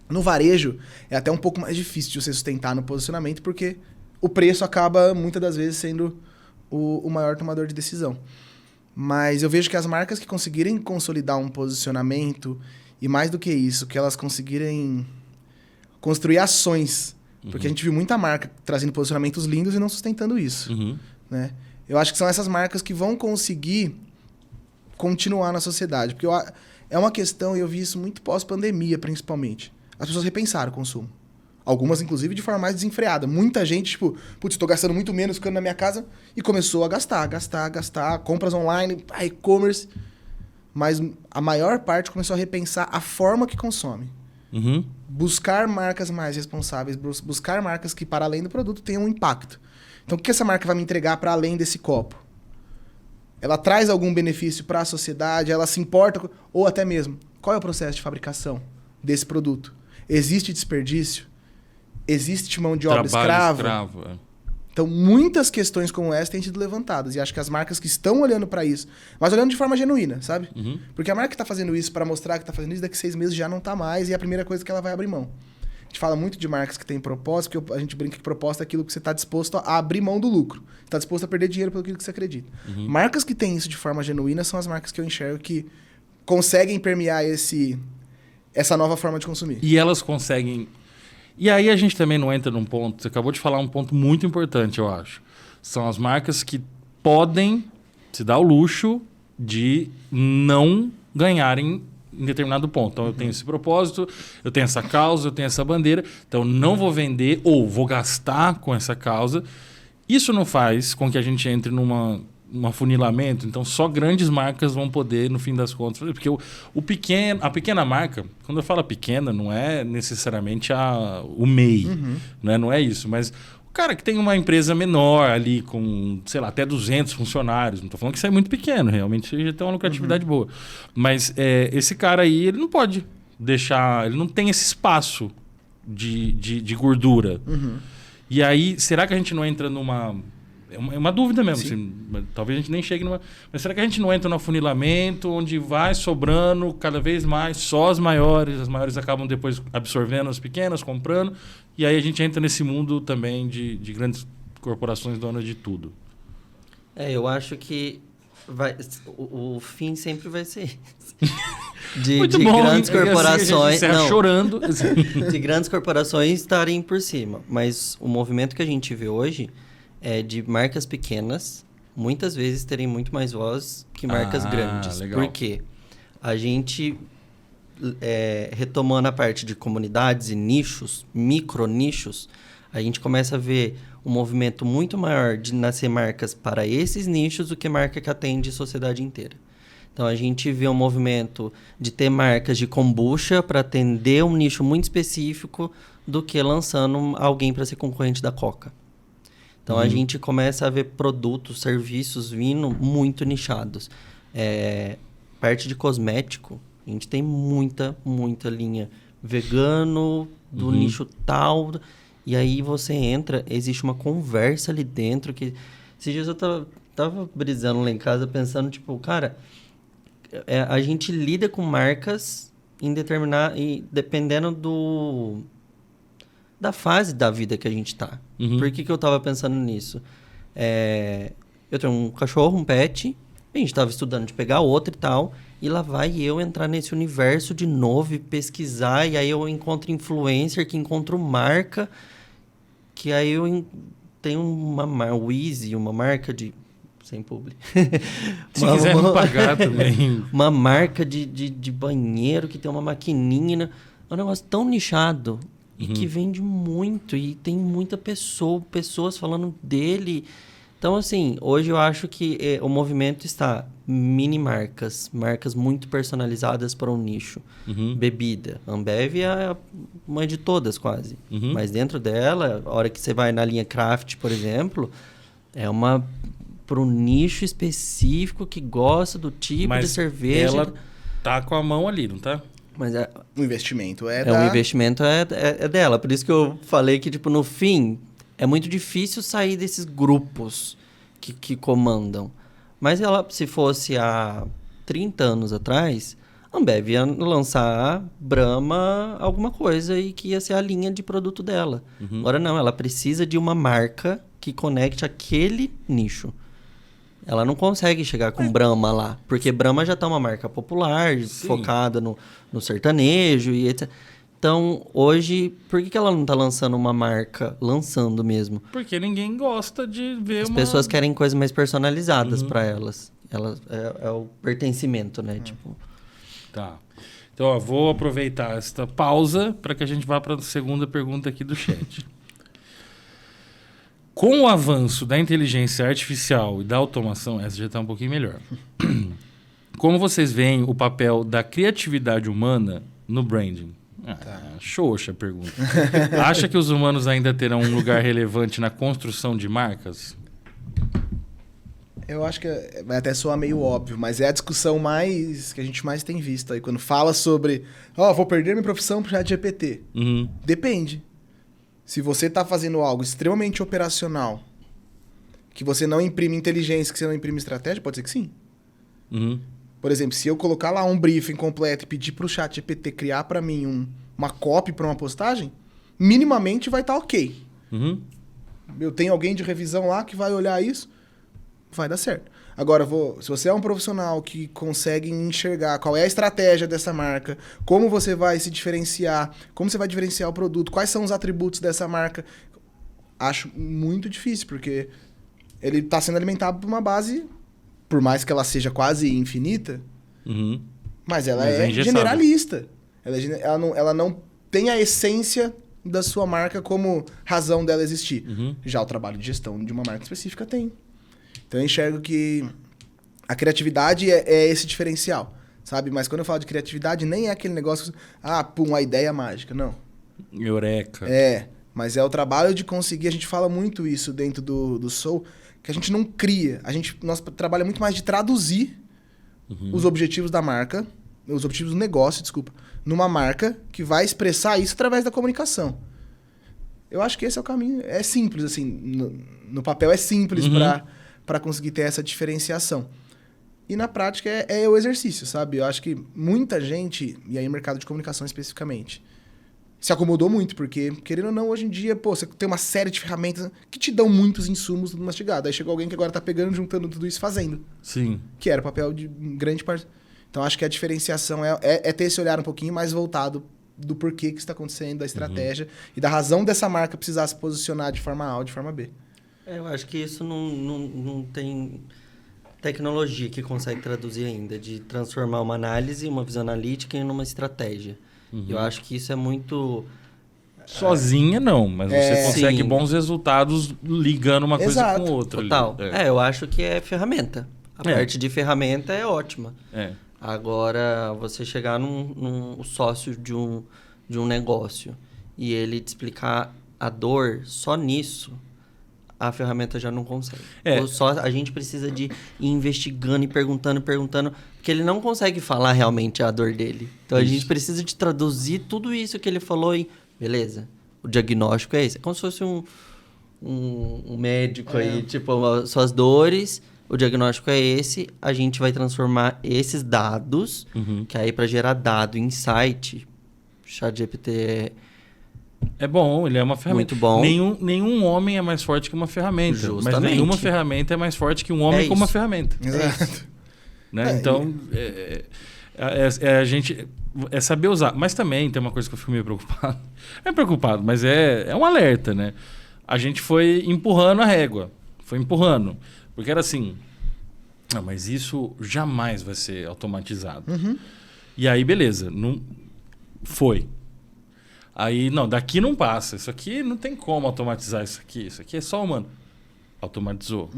no varejo, é até um pouco mais difícil de você sustentar no posicionamento, porque o preço acaba, muitas das vezes, sendo o maior tomador de decisão. Mas eu vejo que as marcas que conseguirem consolidar um posicionamento, e mais do que isso, que elas conseguirem construir ações, porque a gente viu muita marca trazendo posicionamentos lindos e não sustentando isso. Né? Eu acho que são essas marcas que vão conseguir continuar na sociedade. Porque é uma questão, e eu vi isso muito pós-pandemia, principalmente. As pessoas repensaram o consumo. Algumas, inclusive, de forma mais desenfreada. Muita gente, tipo, putz, estou gastando muito menos ficando na minha casa, e começou a gastar, compras online, e-commerce. Mas a maior parte começou a repensar a forma que consome. Buscar marcas mais responsáveis, buscar marcas que, para além do produto, tenham um impacto. Então, o que essa marca vai me entregar para além desse copo? Ela traz algum benefício para a sociedade? Ela se importa? Ou até mesmo, qual é o processo de fabricação desse produto? Existe desperdício? Existe mão de obra escrava? Então, muitas questões como essa têm sido levantadas. E acho que as marcas que estão olhando para isso, mas olhando de forma genuína, sabe? Porque a marca que está fazendo isso para mostrar que está fazendo isso, daqui a 6 meses já não está mais, e é a primeira coisa que ela vai abrir mão. A gente fala muito de marcas que têm propósito, porque a gente brinca que propósito é aquilo que você está disposto a abrir mão do lucro. Está disposto a perder dinheiro pelo que você acredita. Marcas que têm isso de forma genuína são as marcas que eu enxergo que conseguem permear essa nova forma de consumir. E elas conseguem... E aí a gente também não entra num ponto... Você acabou de falar um ponto muito importante, eu acho. São as marcas que podem se dar o luxo de não ganharem em determinado ponto. Então, eu tenho esse propósito, eu tenho essa causa, eu tenho essa bandeira, então não vou vender ou vou gastar com essa causa. Isso não faz com que a gente entre num afunilamento, então só grandes marcas vão poder, no fim das contas, porque a pequena marca, quando eu falo pequena, não é necessariamente o MEI, né? Não é isso, mas o cara que tem uma empresa menor ali com, sei lá, até 200 funcionários, não estou falando que isso é muito pequeno, realmente já tem uma lucratividade boa, mas esse cara aí, ele não pode deixar, ele não tem esse espaço de gordura. E aí, será que a gente não entra numa... É uma dúvida mesmo, assim, talvez a gente nem chegue numa... Mas será que a gente não entra no afunilamento onde vai sobrando cada vez mais só as maiores acabam depois absorvendo as pequenas, comprando, e aí a gente entra nesse mundo também de grandes corporações donas de tudo? Eu acho que o fim sempre vai ser esse. De bom, grandes corporações... Não, chorando. De grandes corporações estarem por cima. Mas o movimento que a gente vê hoje... é de marcas pequenas, muitas vezes terem muito mais voz que marcas grandes. Legal. Por quê? A gente, retomando a parte de comunidades e nichos, micro-nichos, a gente começa a ver um movimento muito maior de nascer marcas para esses nichos do que marca que atende a sociedade inteira. Então, a gente vê um movimento de ter marcas de kombucha para atender um nicho muito específico do que lançando alguém para ser concorrente da Coca. Então, a gente começa a ver produtos, serviços vindo muito nichados. Parte de cosmético, a gente tem muita linha vegano, do nicho tal. E aí você entra, existe uma conversa ali dentro que... Esses dias eu tava brisando lá em casa, pensando, tipo, cara, a gente lida com marcas e dependendo da fase da vida que a gente tá. Por que eu tava pensando nisso? Eu tenho um cachorro, um pet, a gente tava estudando de pegar outro e tal, e lá vai eu entrar nesse universo de novo e pesquisar, e aí eu encontro influencer, que encontro marca, que aí eu tenho uma Weezy, uma marca de... Sem publi. Se quiser me pagar também. Uma marca de banheiro que tem uma maquininha, é um negócio tão nichado. E que vende muito, e tem muita pessoas falando dele. Então, assim, hoje eu acho que o movimento está mini marcas muito personalizadas para um nicho. Bebida. Ambev é uma de todas, quase. Mas dentro dela, a hora que você vai na linha Craft, por exemplo, é uma para um nicho específico que gosta do tipo de cerveja. Ela tá com a mão ali, não tá? Mas O investimento o investimento é dela. Por isso que eu falei que, tipo, no fim, é muito difícil sair desses grupos que comandam. Mas ela, se fosse há 30 anos atrás, a Ambev ia lançar Brahma alguma coisa e que ia ser a linha de produto dela. Agora não, ela precisa de uma marca que conecte aquele nicho. Ela não consegue chegar com Brahma lá, porque Brahma já tá uma marca popular, focada no sertanejo e etc. Então, hoje, por que ela não tá lançando uma marca, lançando mesmo? Porque ninguém gosta de ver As pessoas querem coisas mais personalizadas para elas. É o pertencimento, né? Tipo... Tá. Então, ó, vou aproveitar esta pausa para que a gente vá para a segunda pergunta aqui do chat. Com o avanço da inteligência artificial e da automação, essa já está um pouquinho melhor. Como vocês veem o papel da criatividade humana no branding? Xoxa a pergunta. Acha que os humanos ainda terão um lugar relevante na construção de marcas? Eu acho que vai até soar meio óbvio, mas é a discussão que a gente mais tem visto aí. Quando fala sobre, vou perder minha profissão pro ChatGPT. Depende. Se você está fazendo algo extremamente operacional, que você não imprime inteligência, que você não imprime estratégia, pode ser que sim. Por exemplo, se eu colocar lá um briefing completo e pedir para o ChatGPT criar para mim uma copy para uma postagem, minimamente vai estar ok. Eu tenho alguém de revisão lá que vai olhar isso, vai dar certo. Agora, se você é um profissional que consegue enxergar qual é a estratégia dessa marca, como você vai se diferenciar, como você vai diferenciar o produto, quais são os atributos dessa marca, acho muito difícil, porque ele está sendo alimentado por uma base, por mais que ela seja quase infinita, mas ela é generalista. Ela não tem a essência da sua marca como razão dela existir. Já o trabalho de gestão de uma marca específica tem. Então eu enxergo que a criatividade é esse diferencial, sabe? Mas quando eu falo de criatividade, nem é aquele negócio, a ideia mágica, não. Eureka. Mas é o trabalho de conseguir, a gente fala muito isso dentro do Soul, que a gente não cria, nós trabalha muito mais de traduzir os objetivos da marca, os objetivos do negócio, numa marca que vai expressar isso através da comunicação. Eu acho que esse é o caminho, é simples, assim, no papel é simples para conseguir ter essa diferenciação. E na prática é o exercício, sabe? Eu acho que muita gente, e aí o mercado de comunicação especificamente, se acomodou muito, porque, querendo ou não, hoje em dia, você tem uma série de ferramentas que te dão muitos insumos tudo mastigado. Aí chegou alguém que agora tá pegando, juntando tudo isso e fazendo. Sim. Que era o papel de grande parte. Então, acho que a diferenciação é ter esse olhar um pouquinho mais voltado do porquê que está acontecendo, da estratégia e da razão dessa marca precisar se posicionar de forma A ou de forma B. Eu acho que isso não tem tecnologia que consegue traduzir ainda, de transformar uma análise, uma visão analítica em uma estratégia. Eu acho que isso é muito... Sozinha não, mas você consegue sim. bons resultados ligando uma coisa com outra. Total. Eu acho que é ferramenta. A parte de ferramenta é ótima. Agora, você chegar num sócio de um negócio e ele te explicar a dor só nisso, a ferramenta já não consegue. Ou só a gente precisa de ir investigando e perguntando, porque ele não consegue falar realmente a dor dele. Então, a gente precisa de traduzir tudo isso que ele falou em... Beleza, o diagnóstico é esse. É como se fosse um médico aí, tipo, suas dores, o diagnóstico é esse, a gente vai transformar esses dados, que aí para gerar dado, insight, ChatGPT é bom, ele é uma ferramenta. Muito bom. Nenhum homem é mais forte que uma ferramenta. Justamente. Mas nenhuma ferramenta é mais forte que um homem com uma ferramenta. Exato. Né? Então, a gente... É saber usar. Mas também tem uma coisa que eu fico meio preocupado. Não é preocupado, mas é um alerta, né? A gente foi empurrando a régua. Foi empurrando. Porque era assim... Não, mas isso jamais vai ser automatizado. E aí, beleza. Não foi. Aí, não, daqui não passa. Isso aqui não tem como automatizar isso aqui. Isso aqui é só humano. Automatizou.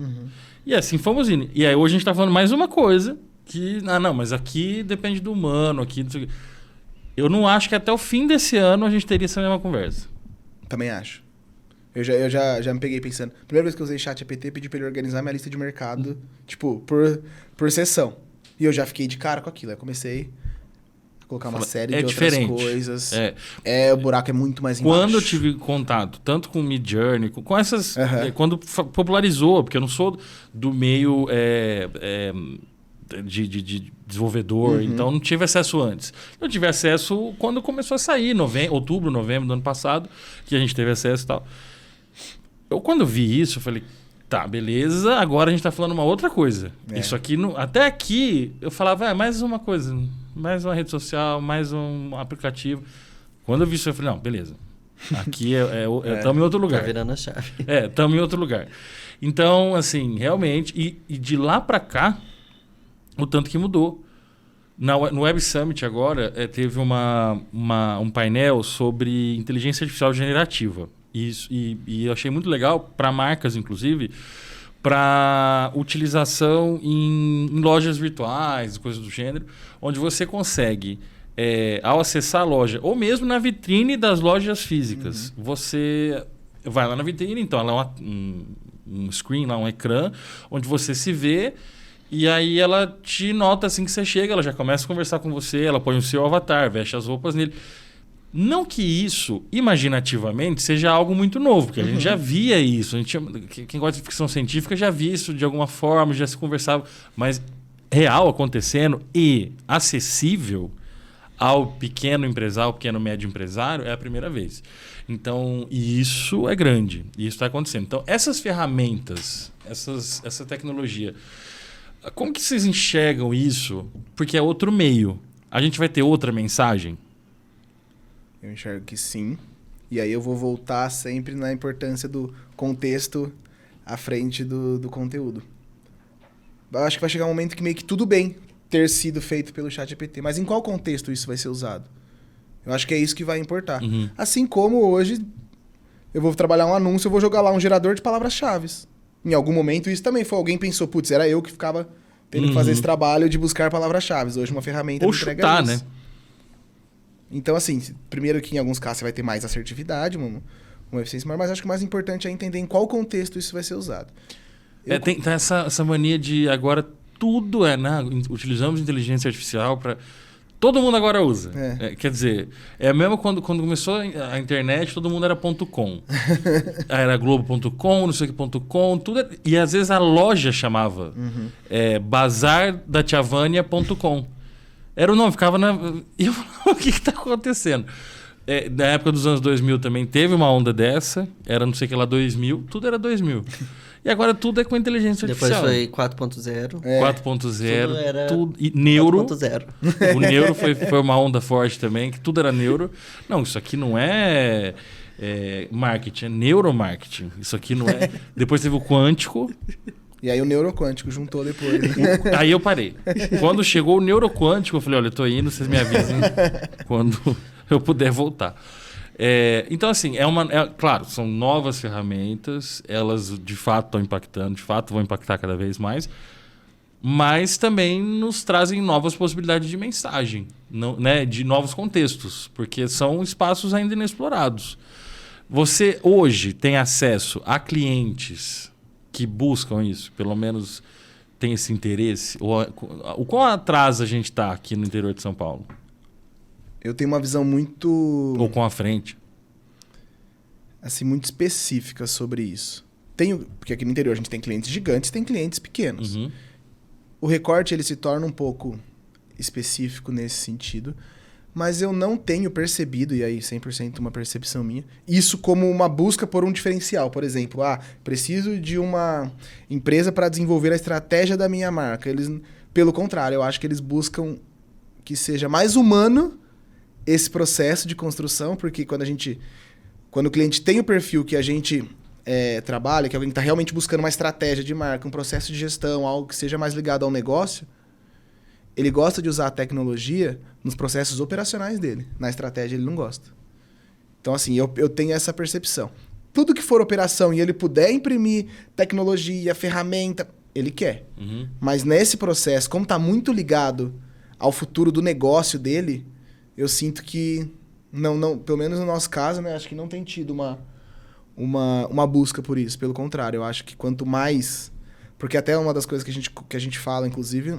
E assim fomos indo. E aí hoje a gente tá falando mais uma coisa que... não, mas aqui depende do humano. Aqui, eu não acho que até o fim desse ano a gente teria essa mesma conversa. Também acho. Eu já me peguei pensando. Primeira vez que eu usei ChatGPT, pedi pra ele organizar minha lista de mercado, tipo, por sessão. E eu já fiquei de cara com aquilo. Aí comecei colocar uma Fala, série é de outras diferente. coisas. É. O buraco é muito mais embaixo. Quando eu tive contato, tanto com o Midjourney, com essas... Aham. Quando popularizou, porque eu não sou do meio de desenvolvedor, então não tive acesso antes. Eu tive acesso quando começou a sair, outubro, novembro do ano passado, que a gente teve acesso e tal. Quando vi isso, eu falei, tá, beleza, agora a gente tá falando uma outra coisa. Isso aqui, até aqui, eu falava, mais uma coisa, mais uma rede social, mais um aplicativo. Quando eu vi isso, eu falei, não, beleza. Aqui estamos em outro lugar. Tá virando a chave. Estamos em outro lugar. Então, assim, realmente, e de lá para cá, o tanto que mudou. No Web Summit agora, teve um painel sobre inteligência artificial generativa. E eu achei muito legal, para marcas, inclusive, para utilização em lojas virtuais, coisas do gênero, onde você consegue, ao acessar a loja, ou mesmo na vitrine das lojas físicas, você vai lá na vitrine, então ela é um screen, lá, um ecrã, onde você se vê, e aí ela te nota assim que você chega, ela já começa a conversar com você, ela põe o seu avatar, veste as roupas nele. Não que isso, imaginativamente, seja algo muito novo, porque a gente já via isso. Quem gosta de ficção científica já via isso de alguma forma, já se conversava. Mas real acontecendo e acessível ao pequeno empresário, ao pequeno médio empresário, é a primeira vez. Então, isso é grande. E isso está acontecendo. Então, essas ferramentas, essa tecnologia, como que vocês enxergam isso? Porque é outro meio. A gente vai ter outra mensagem? Eu enxergo que sim. E aí eu vou voltar sempre na importância do contexto à frente do conteúdo. Eu acho que vai chegar um momento que meio que tudo bem ter sido feito pelo ChatGPT. Mas em qual contexto isso vai ser usado? Eu acho que é isso que vai importar. Assim como hoje eu vou trabalhar um anúncio, eu vou jogar lá um gerador de palavras-chave. Em algum momento isso também foi. Alguém pensou, putz, era eu que ficava tendo que fazer esse trabalho de buscar palavras-chave. Hoje uma ferramenta ou me entrega chutar, isso. né? Então, assim, primeiro que em alguns casos você vai ter mais assertividade, uma eficiência maior, mas acho que o mais importante é entender em qual contexto isso vai ser usado. Tem essa mania de agora tudo utilizamos inteligência artificial para... Todo mundo agora usa. Quer dizer, mesmo quando começou a internet, todo mundo era .com. Era globo.com, não sei o que .com, tudo. E às vezes a loja chamava bazardatiavania.com. Era o nome, ficava na... E eu falava, o que está acontecendo? Na época dos anos 2000 também teve uma onda dessa, era não sei o que lá 2000, tudo era 2000. E agora tudo é com inteligência artificial. Depois foi 4.0. 4.0, tudo. E neuro. 4.0. O neuro foi uma onda forte também, que tudo era neuro. Não, isso aqui não é marketing, é neuromarketing. Isso aqui não é... Depois teve o quântico. E aí o neuroquântico juntou depois. Aí eu parei. Quando chegou o neuroquântico, eu falei, olha, eu tô indo, vocês me avisem quando eu puder voltar. Então, assim, claro, são novas ferramentas, elas de fato estão impactando, de fato vão impactar cada vez mais, mas também nos trazem novas possibilidades de mensagem, de novos contextos, porque são espaços ainda inexplorados. Você hoje tem acesso a clientes que buscam isso, pelo menos tem esse interesse? O quão atrás a gente está aqui no interior de São Paulo? Eu tenho uma visão muito... Ou com a frente? Assim, muito específica sobre isso. Porque aqui no interior a gente tem clientes gigantes, tem clientes pequenos. O recorte ele se torna um pouco específico nesse sentido, mas eu não tenho percebido, e aí 100% uma percepção minha, isso como uma busca por um diferencial. Por exemplo, preciso de uma empresa para desenvolver a estratégia da minha marca. Pelo contrário, eu acho que eles buscam que seja mais humano esse processo de construção, porque quando o cliente tem o perfil que a gente trabalha, que alguém está realmente buscando uma estratégia de marca, um processo de gestão, algo que seja mais ligado ao negócio, ele gosta de usar a tecnologia nos processos operacionais dele. Na estratégia ele não gosta. Então, assim, eu tenho essa percepção. Tudo que for operação e ele puder imprimir tecnologia, ferramenta, ele quer. Mas nesse processo, como está muito ligado ao futuro do negócio dele, eu sinto que, não, pelo menos no nosso caso, né, acho que não tem tido uma busca por isso. Pelo contrário, eu acho que quanto mais... Porque até uma das coisas que a gente fala, inclusive,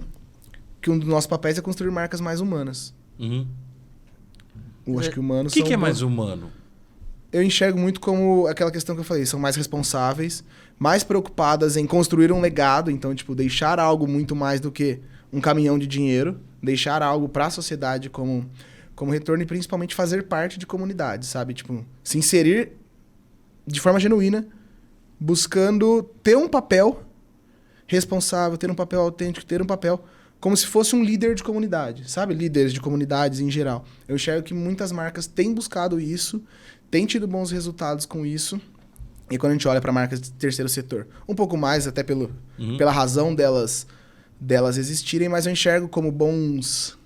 que um dos nossos papéis é construir marcas mais humanas. Uhum. Eu acho que humanos O que, são que é mais humano? Eu enxergo muito como aquela questão que eu falei, são mais responsáveis, mais preocupadas em construir um legado, então, tipo, deixar algo muito mais do que um caminhão de dinheiro, deixar algo para a sociedade como retorno e principalmente fazer parte de comunidades, sabe? Tipo, se inserir de forma genuína, buscando ter um papel responsável, ter um papel autêntico, ter um papel como se fosse um líder de comunidade, sabe? Líderes de comunidades em geral. Eu enxergo que muitas marcas têm buscado isso, têm tido bons resultados com isso. E quando a gente olha para marcas de terceiro setor, um pouco mais até pela razão delas existirem, mas eu enxergo como bons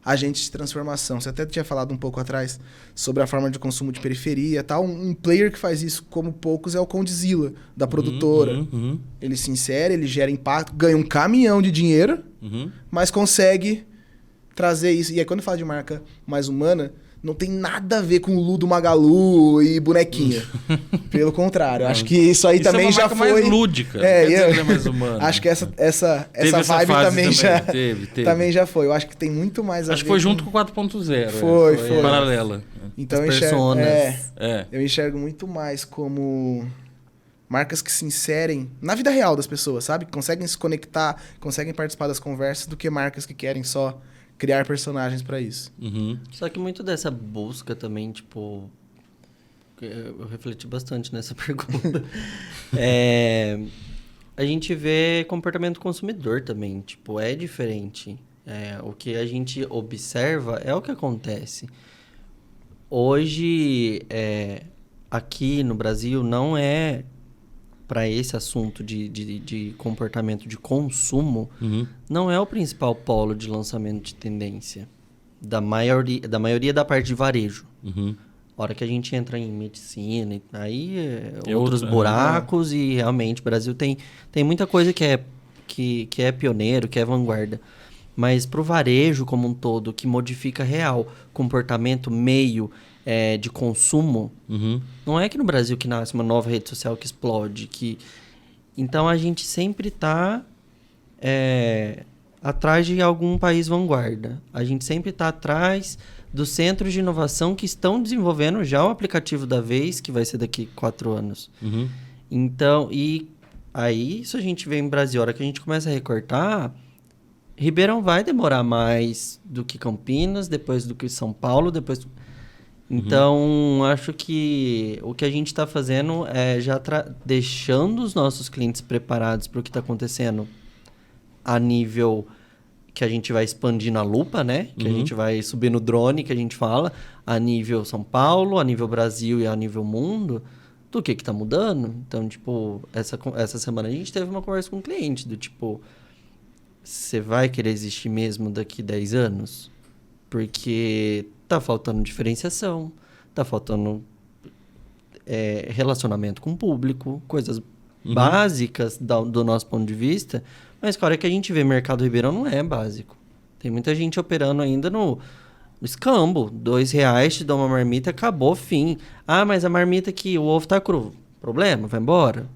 agentes de transformação. Você até tinha falado um pouco atrás sobre a forma de consumo de periferia e tal. Um player que faz isso como poucos é o Condzilla, da produtora. Ele se insere, ele gera impacto, ganha um caminhão de dinheiro, mas consegue trazer isso. E aí quando fala de marca mais humana, não tem nada a ver com Ludo Magalu e bonequinha. Pelo contrário, acho que isso aí também é uma já marca foi mais lúdica. É mais humana. Acho que essa vibe também já também já foi. Eu acho que tem muito mais a ver. Acho que foi junto com o 4.0. Foi. Paralela. Então as personas. Eu enxergo muito mais como marcas que se inserem na vida real das pessoas, sabe? Que conseguem se conectar, conseguem participar das conversas, do que marcas que querem só criar personagens para isso. Só que muito dessa busca também, tipo... Eu refleti bastante nessa pergunta. A gente vê comportamento consumidor também. Tipo, é diferente. O que a gente observa é o que acontece. Hoje, aqui no Brasil, não é... para esse assunto de comportamento de consumo, não é o principal polo de lançamento de tendência da maioria da parte de varejo. A hora que a gente entra em medicina, aí outros buracos e realmente o Brasil tem muita coisa que é pioneiro, que é vanguarda. Mas para o varejo como um todo, que modifica real comportamento, meio de consumo, não é que no Brasil que nasce uma nova rede social que explode. Então a gente sempre está atrás de algum país vanguarda. A gente sempre está atrás dos centros de inovação que estão desenvolvendo já o aplicativo da vez, que vai ser daqui 4 anos. Então, e aí isso a gente vê em Brasil. A hora que a gente começa a recortar, Ribeirão vai demorar mais do que Campinas, depois do que São Paulo, depois... Então, acho que o que a gente está fazendo é já deixando os nossos clientes preparados para o que está acontecendo a nível que a gente vai expandir na lupa, né? Que a gente vai subir no drone, que a gente fala, a nível São Paulo, a nível Brasil e a nível mundo, do que está mudando. Então, tipo, essa semana a gente teve uma conversa com um cliente do tipo, você vai querer existir mesmo daqui 10 anos? Porque... tá faltando diferenciação, tá faltando relacionamento com o público, coisas básicas do nosso ponto de vista, mas a hora que a gente vê mercado Ribeirão não é básico. Tem muita gente operando ainda no escambo, R$2 te dá uma marmita, acabou, fim. Ah, mas a marmita que o ovo tá cru, problema, vai embora.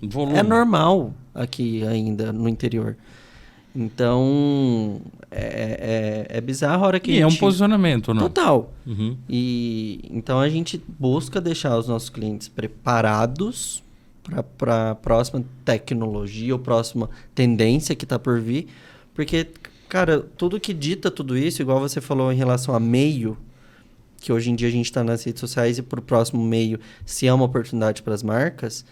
Volume. É normal aqui ainda no interior. Então, é bizarro a hora que a gente... é um posicionamento, não? Total. E então a gente busca deixar os nossos clientes preparados para a próxima tecnologia ou próxima tendência que está por vir. Porque, cara, tudo que dita tudo isso, igual você falou em relação a meio, que hoje em dia a gente está nas redes sociais e para o próximo meio, se é uma oportunidade para as marcas...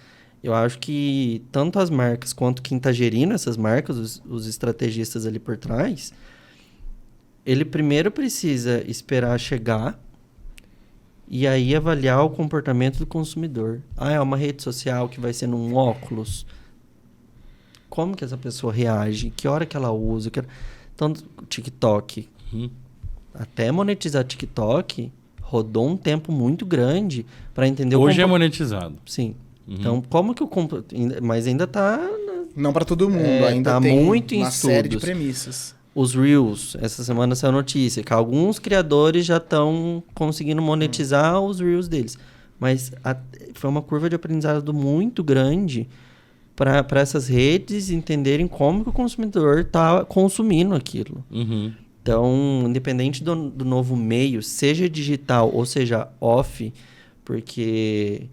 Eu acho que tanto as marcas quanto quem está gerindo essas marcas, os estrategistas ali por trás, ele primeiro precisa esperar chegar e aí avaliar o comportamento do consumidor. Ah, é uma rede social que vai ser num óculos. Como que essa pessoa reage? Que hora que ela usa? Tanto TikTok. Até monetizar TikTok, rodou um tempo muito grande para entender Hoje é monetizado. Sim. Então, como que mas ainda está... Não para todo mundo, ainda tá tem muito em uma série de estudos. premissas. Os Reels, essa semana saiu notícia que alguns criadores já estão conseguindo monetizar os Reels deles. Mas foi uma curva de aprendizado muito grande para essas redes entenderem como que o consumidor está consumindo aquilo. Então, independente do novo meio, seja digital ou seja off, porque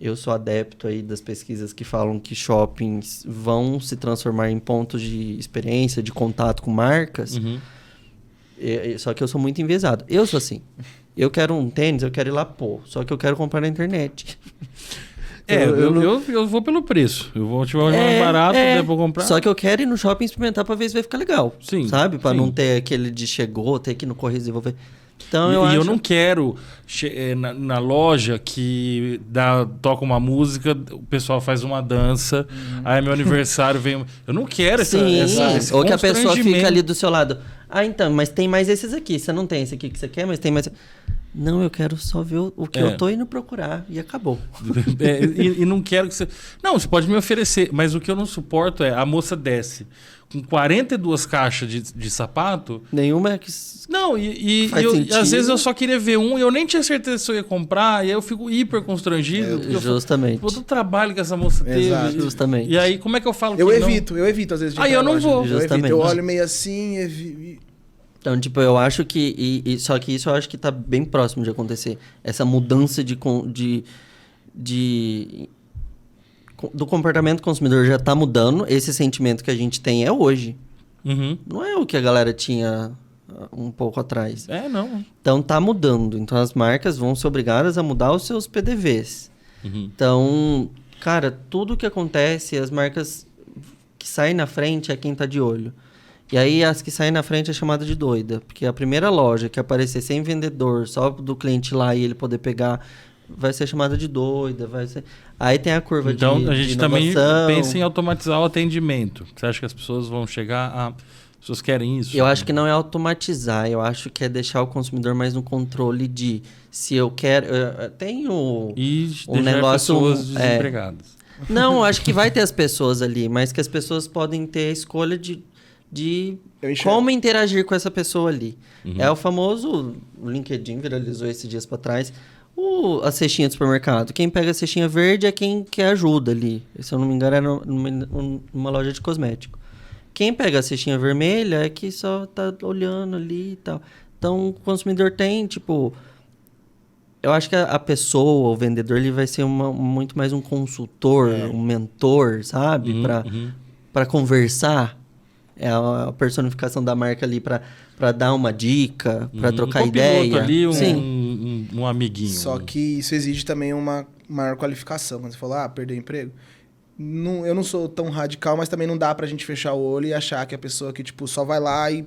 eu sou adepto aí das pesquisas que falam que shoppings vão se transformar em pontos de experiência, de contato com marcas. Só que eu sou muito enviesado. Eu sou assim. Eu quero um tênis, eu quero ir lá pôr. Só que eu quero comprar na internet. Eu vou pelo preço. Eu vou tiver mais barato, daí vou comprar. Só que eu quero ir no shopping experimentar pra ver se vai ficar legal. Sim. Sabe? Pra sim. não ter aquele de chegou, ter que ir no correio desenvolver. Então, eu não quero na loja que toca uma música, o pessoal faz uma dança, aí meu aniversário vem... Eu não quero esse ou que a pessoa fica constrangimento. ali do seu lado. Ah, então, mas tem mais esses aqui. Você não tem esse aqui que você quer, mas tem mais... Não, eu quero só ver o que eu tô indo procurar. E acabou. E não quero que você... Não, você pode me oferecer, mas o que eu não suporto é a moça desce com 42 caixas de sapato... Nenhuma é que... Não, e às vezes eu só queria ver um e eu nem tinha certeza se eu ia comprar, e aí eu fico hiper constrangido. Justamente. Todo o trabalho que essa moça Exato. teve. Justamente. E aí, como é que eu falo Eu que evito às vezes de Aí entrar eu na não loja. vou. Justamente. Eu olho meio assim Então, tipo, eu acho que... Só que isso eu acho que tá bem próximo de acontecer. Essa mudança do comportamento do consumidor já tá mudando. Esse sentimento que a gente tem é hoje. Não é o que a galera tinha um pouco atrás. Não. Então, tá mudando. Então, as marcas vão ser obrigadas a mudar os seus PDVs. Então, cara, tudo que acontece, as marcas que saem na frente é quem tá de olho. E aí, as que saem na frente é chamada de doida. Porque a primeira loja que aparecer sem vendedor, só do cliente ir lá e ele poder pegar, vai ser chamada de doida. Aí tem a curva de inovação. Então, a gente também pensa em automatizar o atendimento. Você acha que as pessoas vão chegar a... As pessoas querem isso? Eu acho que não é automatizar. Eu acho que é deixar o consumidor mais no controle de... Se eu quero... Eu tenho E um deixar negócio... pessoas desempregadas. Não, acho que vai ter as pessoas ali. Mas que as pessoas podem ter a escolha de como interagir com essa pessoa ali. É o famoso... O LinkedIn viralizou esses dias para trás. A cestinha do supermercado. Quem pega a cestinha verde é quem quer ajuda ali. Se eu não me engano, é numa loja de cosmético. Quem pega a cestinha vermelha é que só tá olhando ali e tal. Então, o consumidor tem, tipo... Eu acho que a pessoa, o vendedor, ele vai ser muito mais um consultor, um mentor, sabe? Para conversar. É a personificação da marca ali para dar uma dica, para trocar ideia. Ali, um amiguinho. Só que isso exige também uma maior qualificação. Quando você falou, perder emprego. Não, eu não sou tão radical, mas também não dá pra gente fechar o olho e achar que a pessoa que tipo, só vai lá e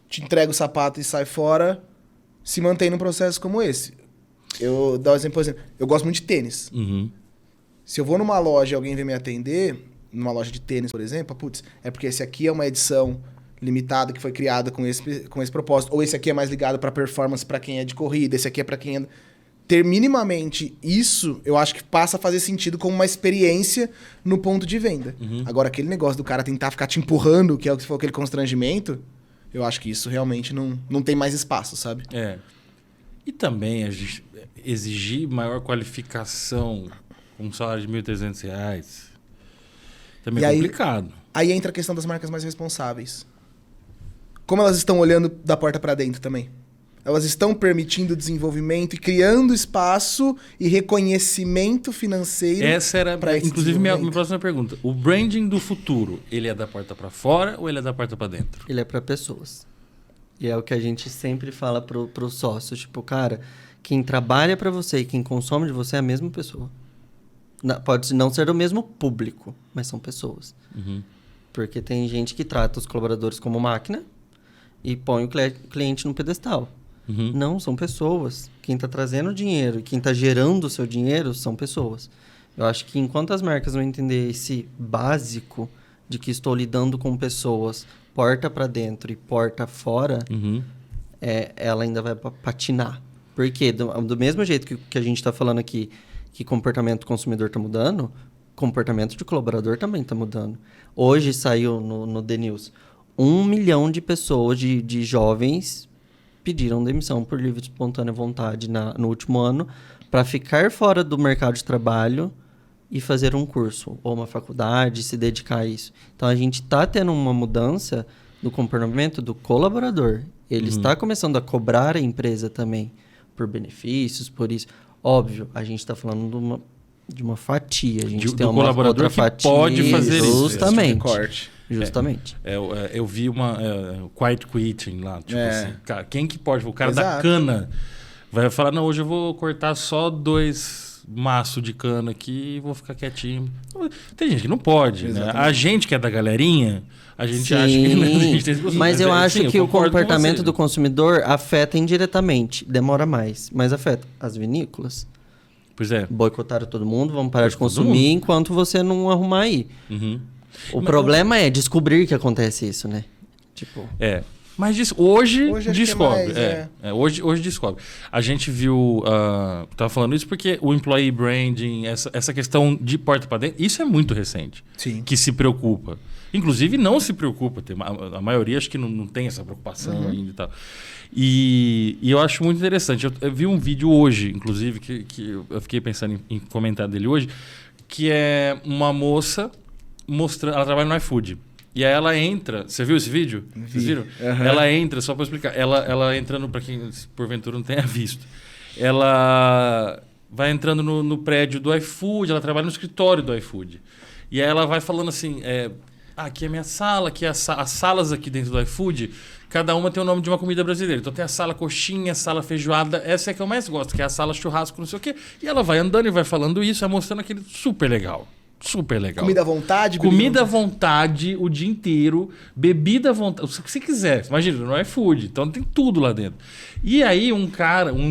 te entrega o sapato e sai fora se mantém num processo como esse. Eu dou um exemplo, por exemplo, eu gosto muito de tênis. Se eu vou numa loja e alguém vem me atender, numa loja de tênis, por exemplo, é porque esse aqui é uma edição limitada que foi criada com esse propósito, ou esse aqui é mais ligado para performance para quem é de corrida, esse aqui é para quem é... Ter minimamente isso, eu acho que passa a fazer sentido como uma experiência no ponto de venda. Agora, aquele negócio do cara tentar ficar te empurrando, que é o que você falou, aquele constrangimento, eu acho que isso realmente não tem mais espaço, sabe? E também a gente exigir maior qualificação com um salário de R$1.300 também é complicado. Aí entra a questão das marcas mais responsáveis. Como elas estão olhando da porta para dentro também? Elas estão permitindo desenvolvimento e criando espaço e reconhecimento financeiro. Essa era, inclusive, minha próxima pergunta. O branding do futuro, ele é da porta para fora ou ele é da porta para dentro? Ele é para pessoas. E é o que a gente sempre fala pro sócio. Tipo, cara, quem trabalha para você e quem consome de você é a mesma pessoa. Pode não ser o mesmo público, mas são pessoas. Porque tem gente que trata os colaboradores como máquina e põe o cliente no pedestal. Não, são pessoas. Quem está trazendo dinheiro e quem está gerando o seu dinheiro são pessoas. Eu acho que enquanto as marcas não entender esse básico de que estou lidando com pessoas, porta para dentro e porta fora, ela ainda vai patinar. Porque do mesmo jeito que a gente está falando aqui, que comportamento do consumidor está mudando, comportamento de colaborador também está mudando. Hoje saiu no The News, 1 milhão de pessoas, de jovens, pediram demissão por livre e espontânea vontade no último ano para ficar fora do mercado de trabalho e fazer um curso ou uma faculdade, se dedicar a isso. Então, a gente está tendo uma mudança do comportamento do colaborador. Ele está começando a cobrar a empresa também por benefícios, por isso. Óbvio, a gente está falando de uma fatia. A gente tem do uma colaborador outra que fatia. pode fazer isso. Justamente. Corte. Justamente. Eu vi uma quiet quitting lá. Tipo assim, cara, quem que pode? O cara da Exato. cana vai falar, não, hoje eu vou cortar só 2 maços de cana aqui e vou ficar quietinho. Tem gente que não pode, né? Exatamente. A gente que é da galerinha, a gente Sim, acha que... né, a gente tem esse costume. mas eu acho sim, que o concordo com comportamento você. do consumidor afeta indiretamente. Demora mais, mas afeta. As vinícolas Pois é. boicotaram todo mundo, vão parar de Todo consumir enquanto você não arrumar aí. Uhum. O problema é descobrir que acontece isso, né? Tipo, Mas hoje Hoje acho que descobre. é mais, hoje descobre. A gente viu. Tava falando isso porque o employee branding, essa questão de porta para dentro, isso é muito recente. Sim. Que se preocupa. Inclusive, não se preocupa. A maioria acho que não tem essa preocupação ainda e tal. E eu acho muito interessante. Eu vi um vídeo hoje, inclusive, que eu fiquei pensando em comentar dele hoje, que é uma moça mostrando. Ela trabalha no iFood. E aí ela entra. Você viu esse vídeo? Vocês viram? Uhum. Ela entra, só para explicar. Ela entrando, para quem porventura não tenha visto. Ela vai entrando no prédio do iFood, ela trabalha no escritório do iFood. E aí ela vai falando assim: aqui é minha sala, aqui é as salas aqui dentro do iFood, cada uma tem o nome de uma comida brasileira. Então tem a sala coxinha, a sala feijoada, essa é a que eu mais gosto, que é a sala churrasco, não sei o quê. E ela vai andando e vai falando isso, vai mostrando aquele super legal. Super legal. Comida à vontade? Comida à vontade o dia inteiro, bebida à vontade, o que você quiser. Imagina, não é food, então tem tudo lá dentro. E aí um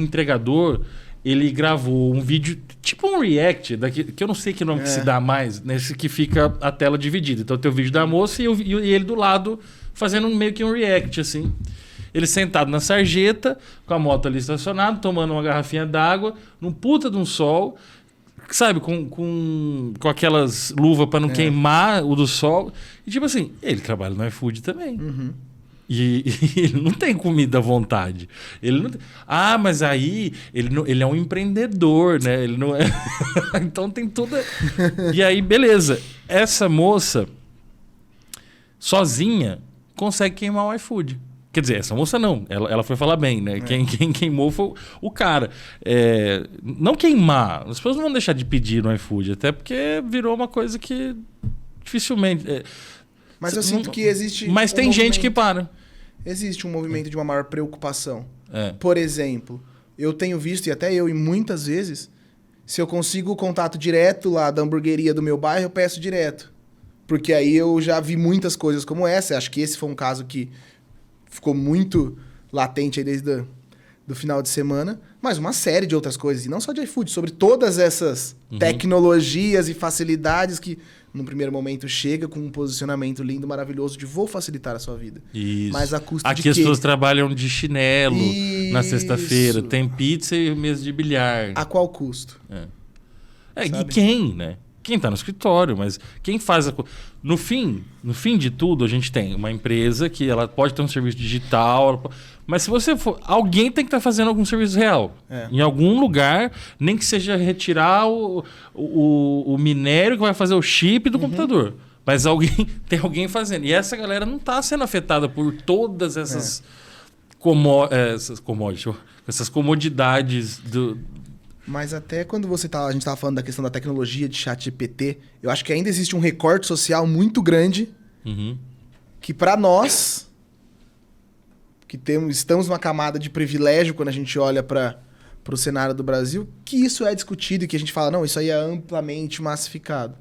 entregador, ele gravou um vídeo, tipo um react, que eu não sei que nome que se dá mais, nesse que fica a tela dividida. Então tem o vídeo da moça e ele do lado fazendo meio que um react, assim. Ele sentado na sarjeta, com a moto ali estacionada, tomando uma garrafinha d'água, num puta de um sol... Sabe, com aquelas luvas para não queimar o do sol. E tipo assim, ele trabalha no iFood também. Uhum. E ele não tem comida à vontade. Ele não tem... mas aí ele é um empreendedor, né? Ele não é... Então tem toda... E aí, beleza. Essa moça, sozinha, consegue queimar o iFood. Quer dizer, essa moça não. Ela foi falar bem, né? Quem queimou foi o cara. Não queimar. As pessoas não vão deixar de pedir no iFood, até porque virou uma coisa que dificilmente... Mas eu sinto que existe... Mas tem gente que para. Existe um movimento de uma maior preocupação. É. Por exemplo, eu tenho visto, e até eu, e muitas vezes, se eu consigo o contato direto lá da hamburgueria do meu bairro, eu peço direto. Porque aí eu já vi muitas coisas como essa. Acho que esse foi um caso que ficou muito latente aí desde do final de semana. Mas uma série de outras coisas. E não só de iFood, sobre todas essas tecnologias e facilidades que, num primeiro momento, chega com um posicionamento lindo, maravilhoso de vou facilitar a sua vida. Isso. Mas a custa Aqui de as quê? pessoas trabalham de chinelo na Isso. sexta-feira. Tem pizza e mesa de bilhar. A qual custo? E sabe? quem, né? Quem está no escritório, mas quem faz a... No fim de tudo, a gente tem uma empresa que ela pode ter um serviço digital, mas se você for... Alguém tem que estar fazendo algum serviço real. Em algum lugar, nem que seja retirar o minério que vai fazer o chip do computador. Mas tem alguém fazendo. E essa galera não está sendo afetada por todas essas, essas comodidades do... Mas até quando a gente estava falando da questão da tecnologia de ChatGPT, eu acho que ainda existe um recorte social muito grande que para nós, que estamos numa camada de privilégio quando a gente olha para o cenário do Brasil, que isso é discutido e que a gente fala, não, isso aí é amplamente massificado.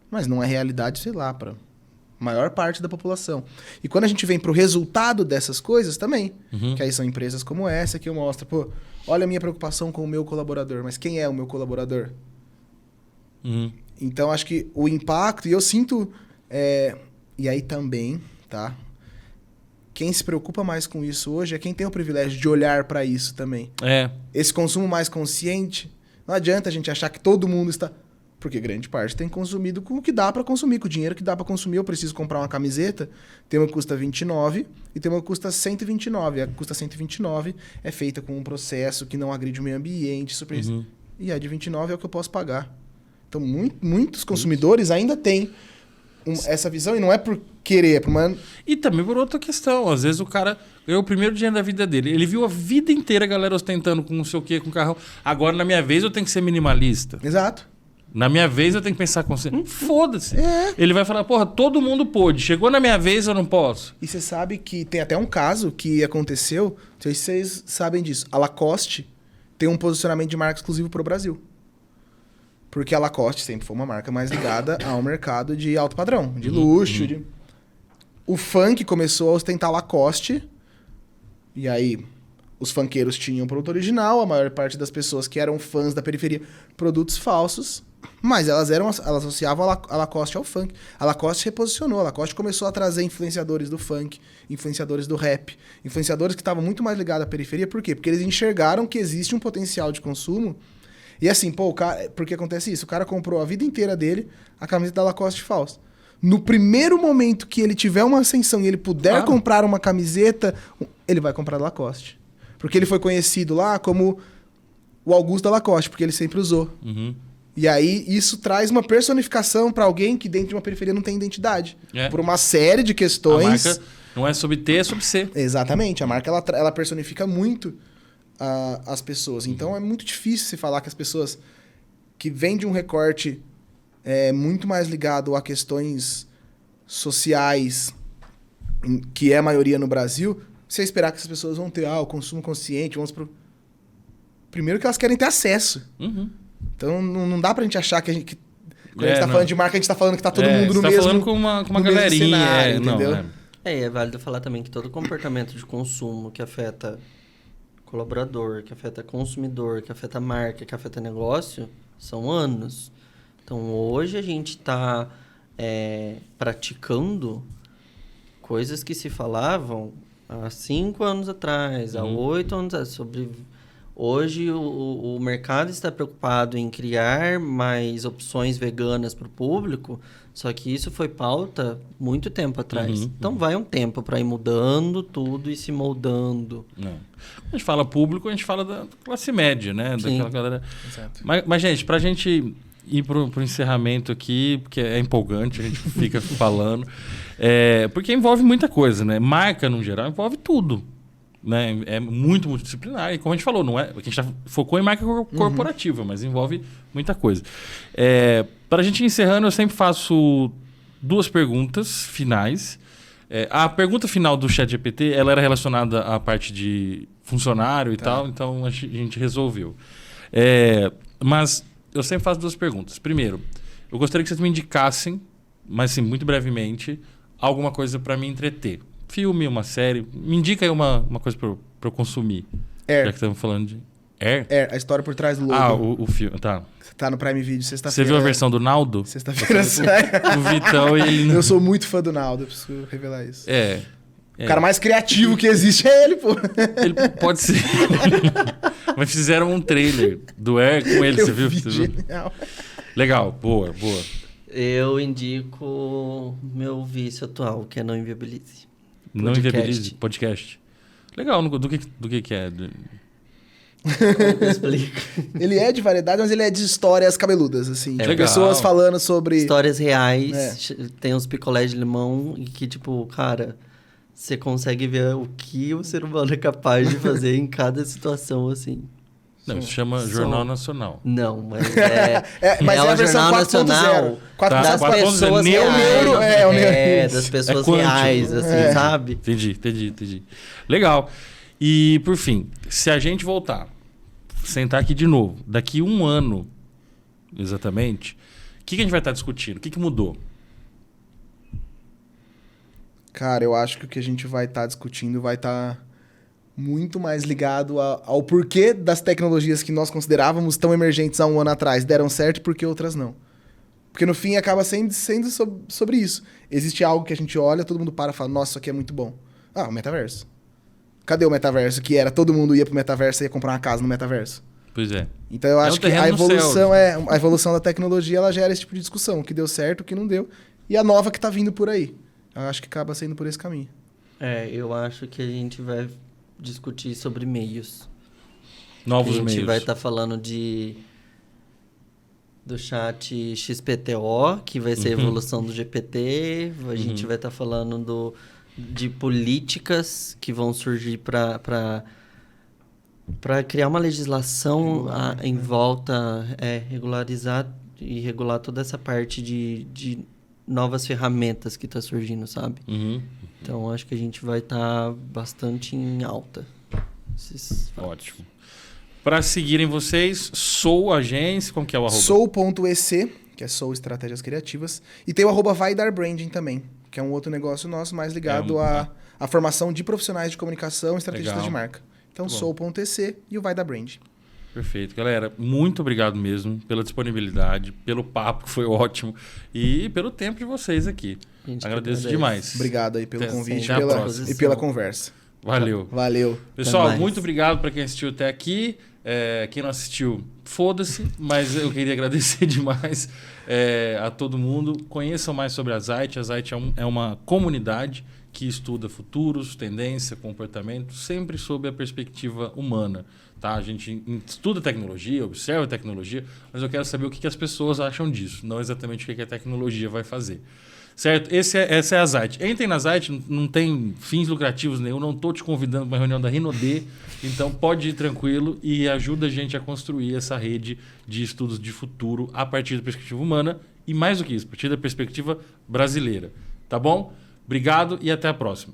Mas não é realidade, sei lá, para maior parte da população. E quando a gente vem para o resultado dessas coisas também, que aí são empresas como essa que eu mostro, pô, olha a minha preocupação com o meu colaborador, mas quem é o meu colaborador? Então, acho que o impacto, e eu sinto... e aí também, tá? Quem se preocupa mais com isso hoje é quem tem o privilégio de olhar para isso também. Esse consumo mais consciente, não adianta a gente achar que todo mundo está... Porque grande parte tem consumido com o que dá para consumir, com o dinheiro que dá para consumir. Eu preciso comprar uma camiseta, tem uma que custa R$29 e tem uma que custa R$129. A que custa R$129 é feita com um processo que não agride o meio ambiente, super... E a de R$29 é o que eu posso pagar. Então, muitos consumidores ainda têm essa visão, e não é por querer, é por uma... E também por outra questão. Às vezes o cara ganhou o primeiro dinheiro da vida dele. Ele viu a vida inteira a galera ostentando com não sei o quê, com carrão. Agora, na minha vez, eu tenho que ser minimalista. Exato. Na minha vez, eu tenho que pensar com você. Foda-se. Ele vai falar, porra, todo mundo pôde. Chegou na minha vez, eu não posso. E você sabe que tem até um caso que aconteceu, não sei se vocês sabem disso. A Lacoste tem um posicionamento de marca exclusivo para o Brasil. Porque a Lacoste sempre foi uma marca mais ligada ao mercado de alto padrão, de luxo. O funk começou a ostentar Lacoste, e aí os funkeiros tinham produto original, a maior parte das pessoas que eram fãs da periferia, produtos falsos, mas elas associavam a Lacoste ao funk. A Lacoste reposicionou, a Lacoste começou a trazer influenciadores do funk, influenciadores do rap, influenciadores que estavam muito mais ligados à periferia. Por quê? Porque eles enxergaram que existe um potencial de consumo. E assim, pô, por que acontece isso? O cara comprou a vida inteira dele a camiseta da Lacoste falsa. No primeiro momento que ele tiver uma ascensão e ele puder comprar uma camiseta, ele vai comprar da Lacoste. Porque ele foi conhecido lá como o Augusto da Lacoste, porque ele sempre usou. E aí isso traz uma personificação para alguém que dentro de uma periferia não tem identidade. Por uma série de questões. A marca não é sobre ter, é sobre ser. Exatamente. A marca ela personifica muito as pessoas. Então é muito difícil se falar que as pessoas que vêm de um recorte muito mais ligado a questões sociais, que é a maioria no Brasil, você esperar que as pessoas vão ter o consumo consciente, primeiro que elas querem ter acesso. Então não dá pra gente achar que quando a gente tá falando de marca, a gente tá falando que tá todo mundo no mesmo... Você tá falando com uma galerinha, cenário, entendeu? É válido falar também que todo comportamento de consumo que afeta colaborador, que afeta consumidor, que afeta marca, que afeta negócio, são anos. Então, hoje a gente está praticando coisas que se falavam há 5 anos atrás, há 8 anos atrás, sobre... Hoje, o mercado está preocupado em criar mais opções veganas para o público, só que isso foi pauta muito tempo atrás. Então, vai um tempo para ir mudando tudo e se moldando. Quando a gente fala público, a gente fala da classe média, né? Sim. Daquela galera... Exato. Mas, gente, para a gente ir para o encerramento aqui, porque é empolgante, a gente fica falando, porque envolve muita coisa, né? Marca, no geral, envolve tudo. Né? É muito multidisciplinar. E como a gente falou, não é, a gente focou em marca corporativa, mas envolve muita coisa. Para a gente ir encerrando, eu sempre faço 2 perguntas finais. A pergunta final do ChatGPT, ela era relacionada à parte de funcionário e tal, então a gente resolveu. Mas eu sempre faço 2 perguntas. Primeiro, eu gostaria que vocês me indicassem, mas assim, muito brevemente, alguma coisa para me entreter. Filme, uma série. Me indica aí uma coisa pra eu consumir. Já que estamos falando de... A história por trás do logo. O filme, tá. Tá no Prime Video sexta-feira. Você viu a versão do Naldo? Sexta-feira sai. O Vitão, ele... Eu sou muito fã do Naldo, eu preciso revelar isso. O cara mais criativo que existe é ele, pô. Ele pode ser. Mas fizeram um trailer do com ele, você viu? Genial. Legal, boa. Eu indico meu vício atual, que é Não Inviabilize. Não Inviabilize, podcast. Legal, do que é? Como eu explico? Ele é de variedade, mas ele é de histórias cabeludas, assim. De pessoas falando sobre... Histórias reais. Tem uns picolés de limão e que, tipo, cara... Você consegue ver o que o ser humano é capaz de fazer em cada situação, assim. Não, isso chama Jornal Nacional. Não, mas mas é o a versão Jornal 4.0. Nacional das pessoas reais. Das pessoas reais, assim, sabe? Entendi. Legal. E, por fim, se a gente voltar, sentar aqui de novo, daqui 1 ano, exatamente, o que a gente vai estar discutindo? O que mudou? Cara, eu acho que o que a gente vai estar discutindo vai estar muito mais ligado ao porquê das tecnologias que nós considerávamos tão emergentes há 1 ano atrás deram certo e por que outras não. Porque no fim acaba sendo sobre isso. Existe algo que a gente olha, todo mundo para e fala, nossa, isso aqui é muito bom. O metaverso. Cadê o metaverso? Que era, todo mundo ia pro metaverso e ia comprar uma casa no metaverso. Pois é. Então eu acho que a evolução da tecnologia, ela gera esse tipo de discussão. O que deu certo, o que não deu. E a nova que tá vindo por aí. Eu acho que acaba sendo por esse caminho. Eu acho que a gente vai discutir sobre meios. Novos meios. A gente vai estar falando de do chat XPTO, que vai ser a evolução do GPT. A gente vai estar falando de políticas que vão surgir para criar uma legislação em volta, regularizar e regular toda essa parte de novas ferramentas que está surgindo, sabe? Então, acho que a gente vai estar bastante em alta. Ótimo. Para seguirem vocês, Sou Agência, como que é o arroba? Sou.ec, que é Sou Estratégias Criativas. E tem o arroba Vai Dar Branding também, que é um outro negócio nosso mais ligado à formação de profissionais de comunicação e estrategistas de marca. Então, Sou.ec e o Vai Dar Branding. Perfeito. Galera, muito obrigado mesmo pela disponibilidade, pelo papo, que foi ótimo, e pelo tempo de vocês aqui. Agradeço demais. Obrigado aí pelo convite e pela conversa. Valeu. Valeu. Pessoal, muito obrigado para quem assistiu até aqui. Quem não assistiu, foda-se, mas eu queria agradecer demais a todo mundo. Conheçam mais sobre a Zite. A Zite é uma comunidade que estuda futuros, tendência, comportamento, sempre sob a perspectiva humana. Tá? A gente estuda tecnologia, observa a tecnologia, mas eu quero saber o que as pessoas acham disso, não exatamente o que a tecnologia vai fazer. Certo? Essa é a Zite. Entrem na Zite, não tem fins lucrativos nenhum, não estou te convidando para uma reunião da Rinodê, então pode ir tranquilo e ajuda a gente a construir essa rede de estudos de futuro a partir da perspectiva humana e mais do que isso, a partir da perspectiva brasileira. Tá bom? Obrigado e até a próxima.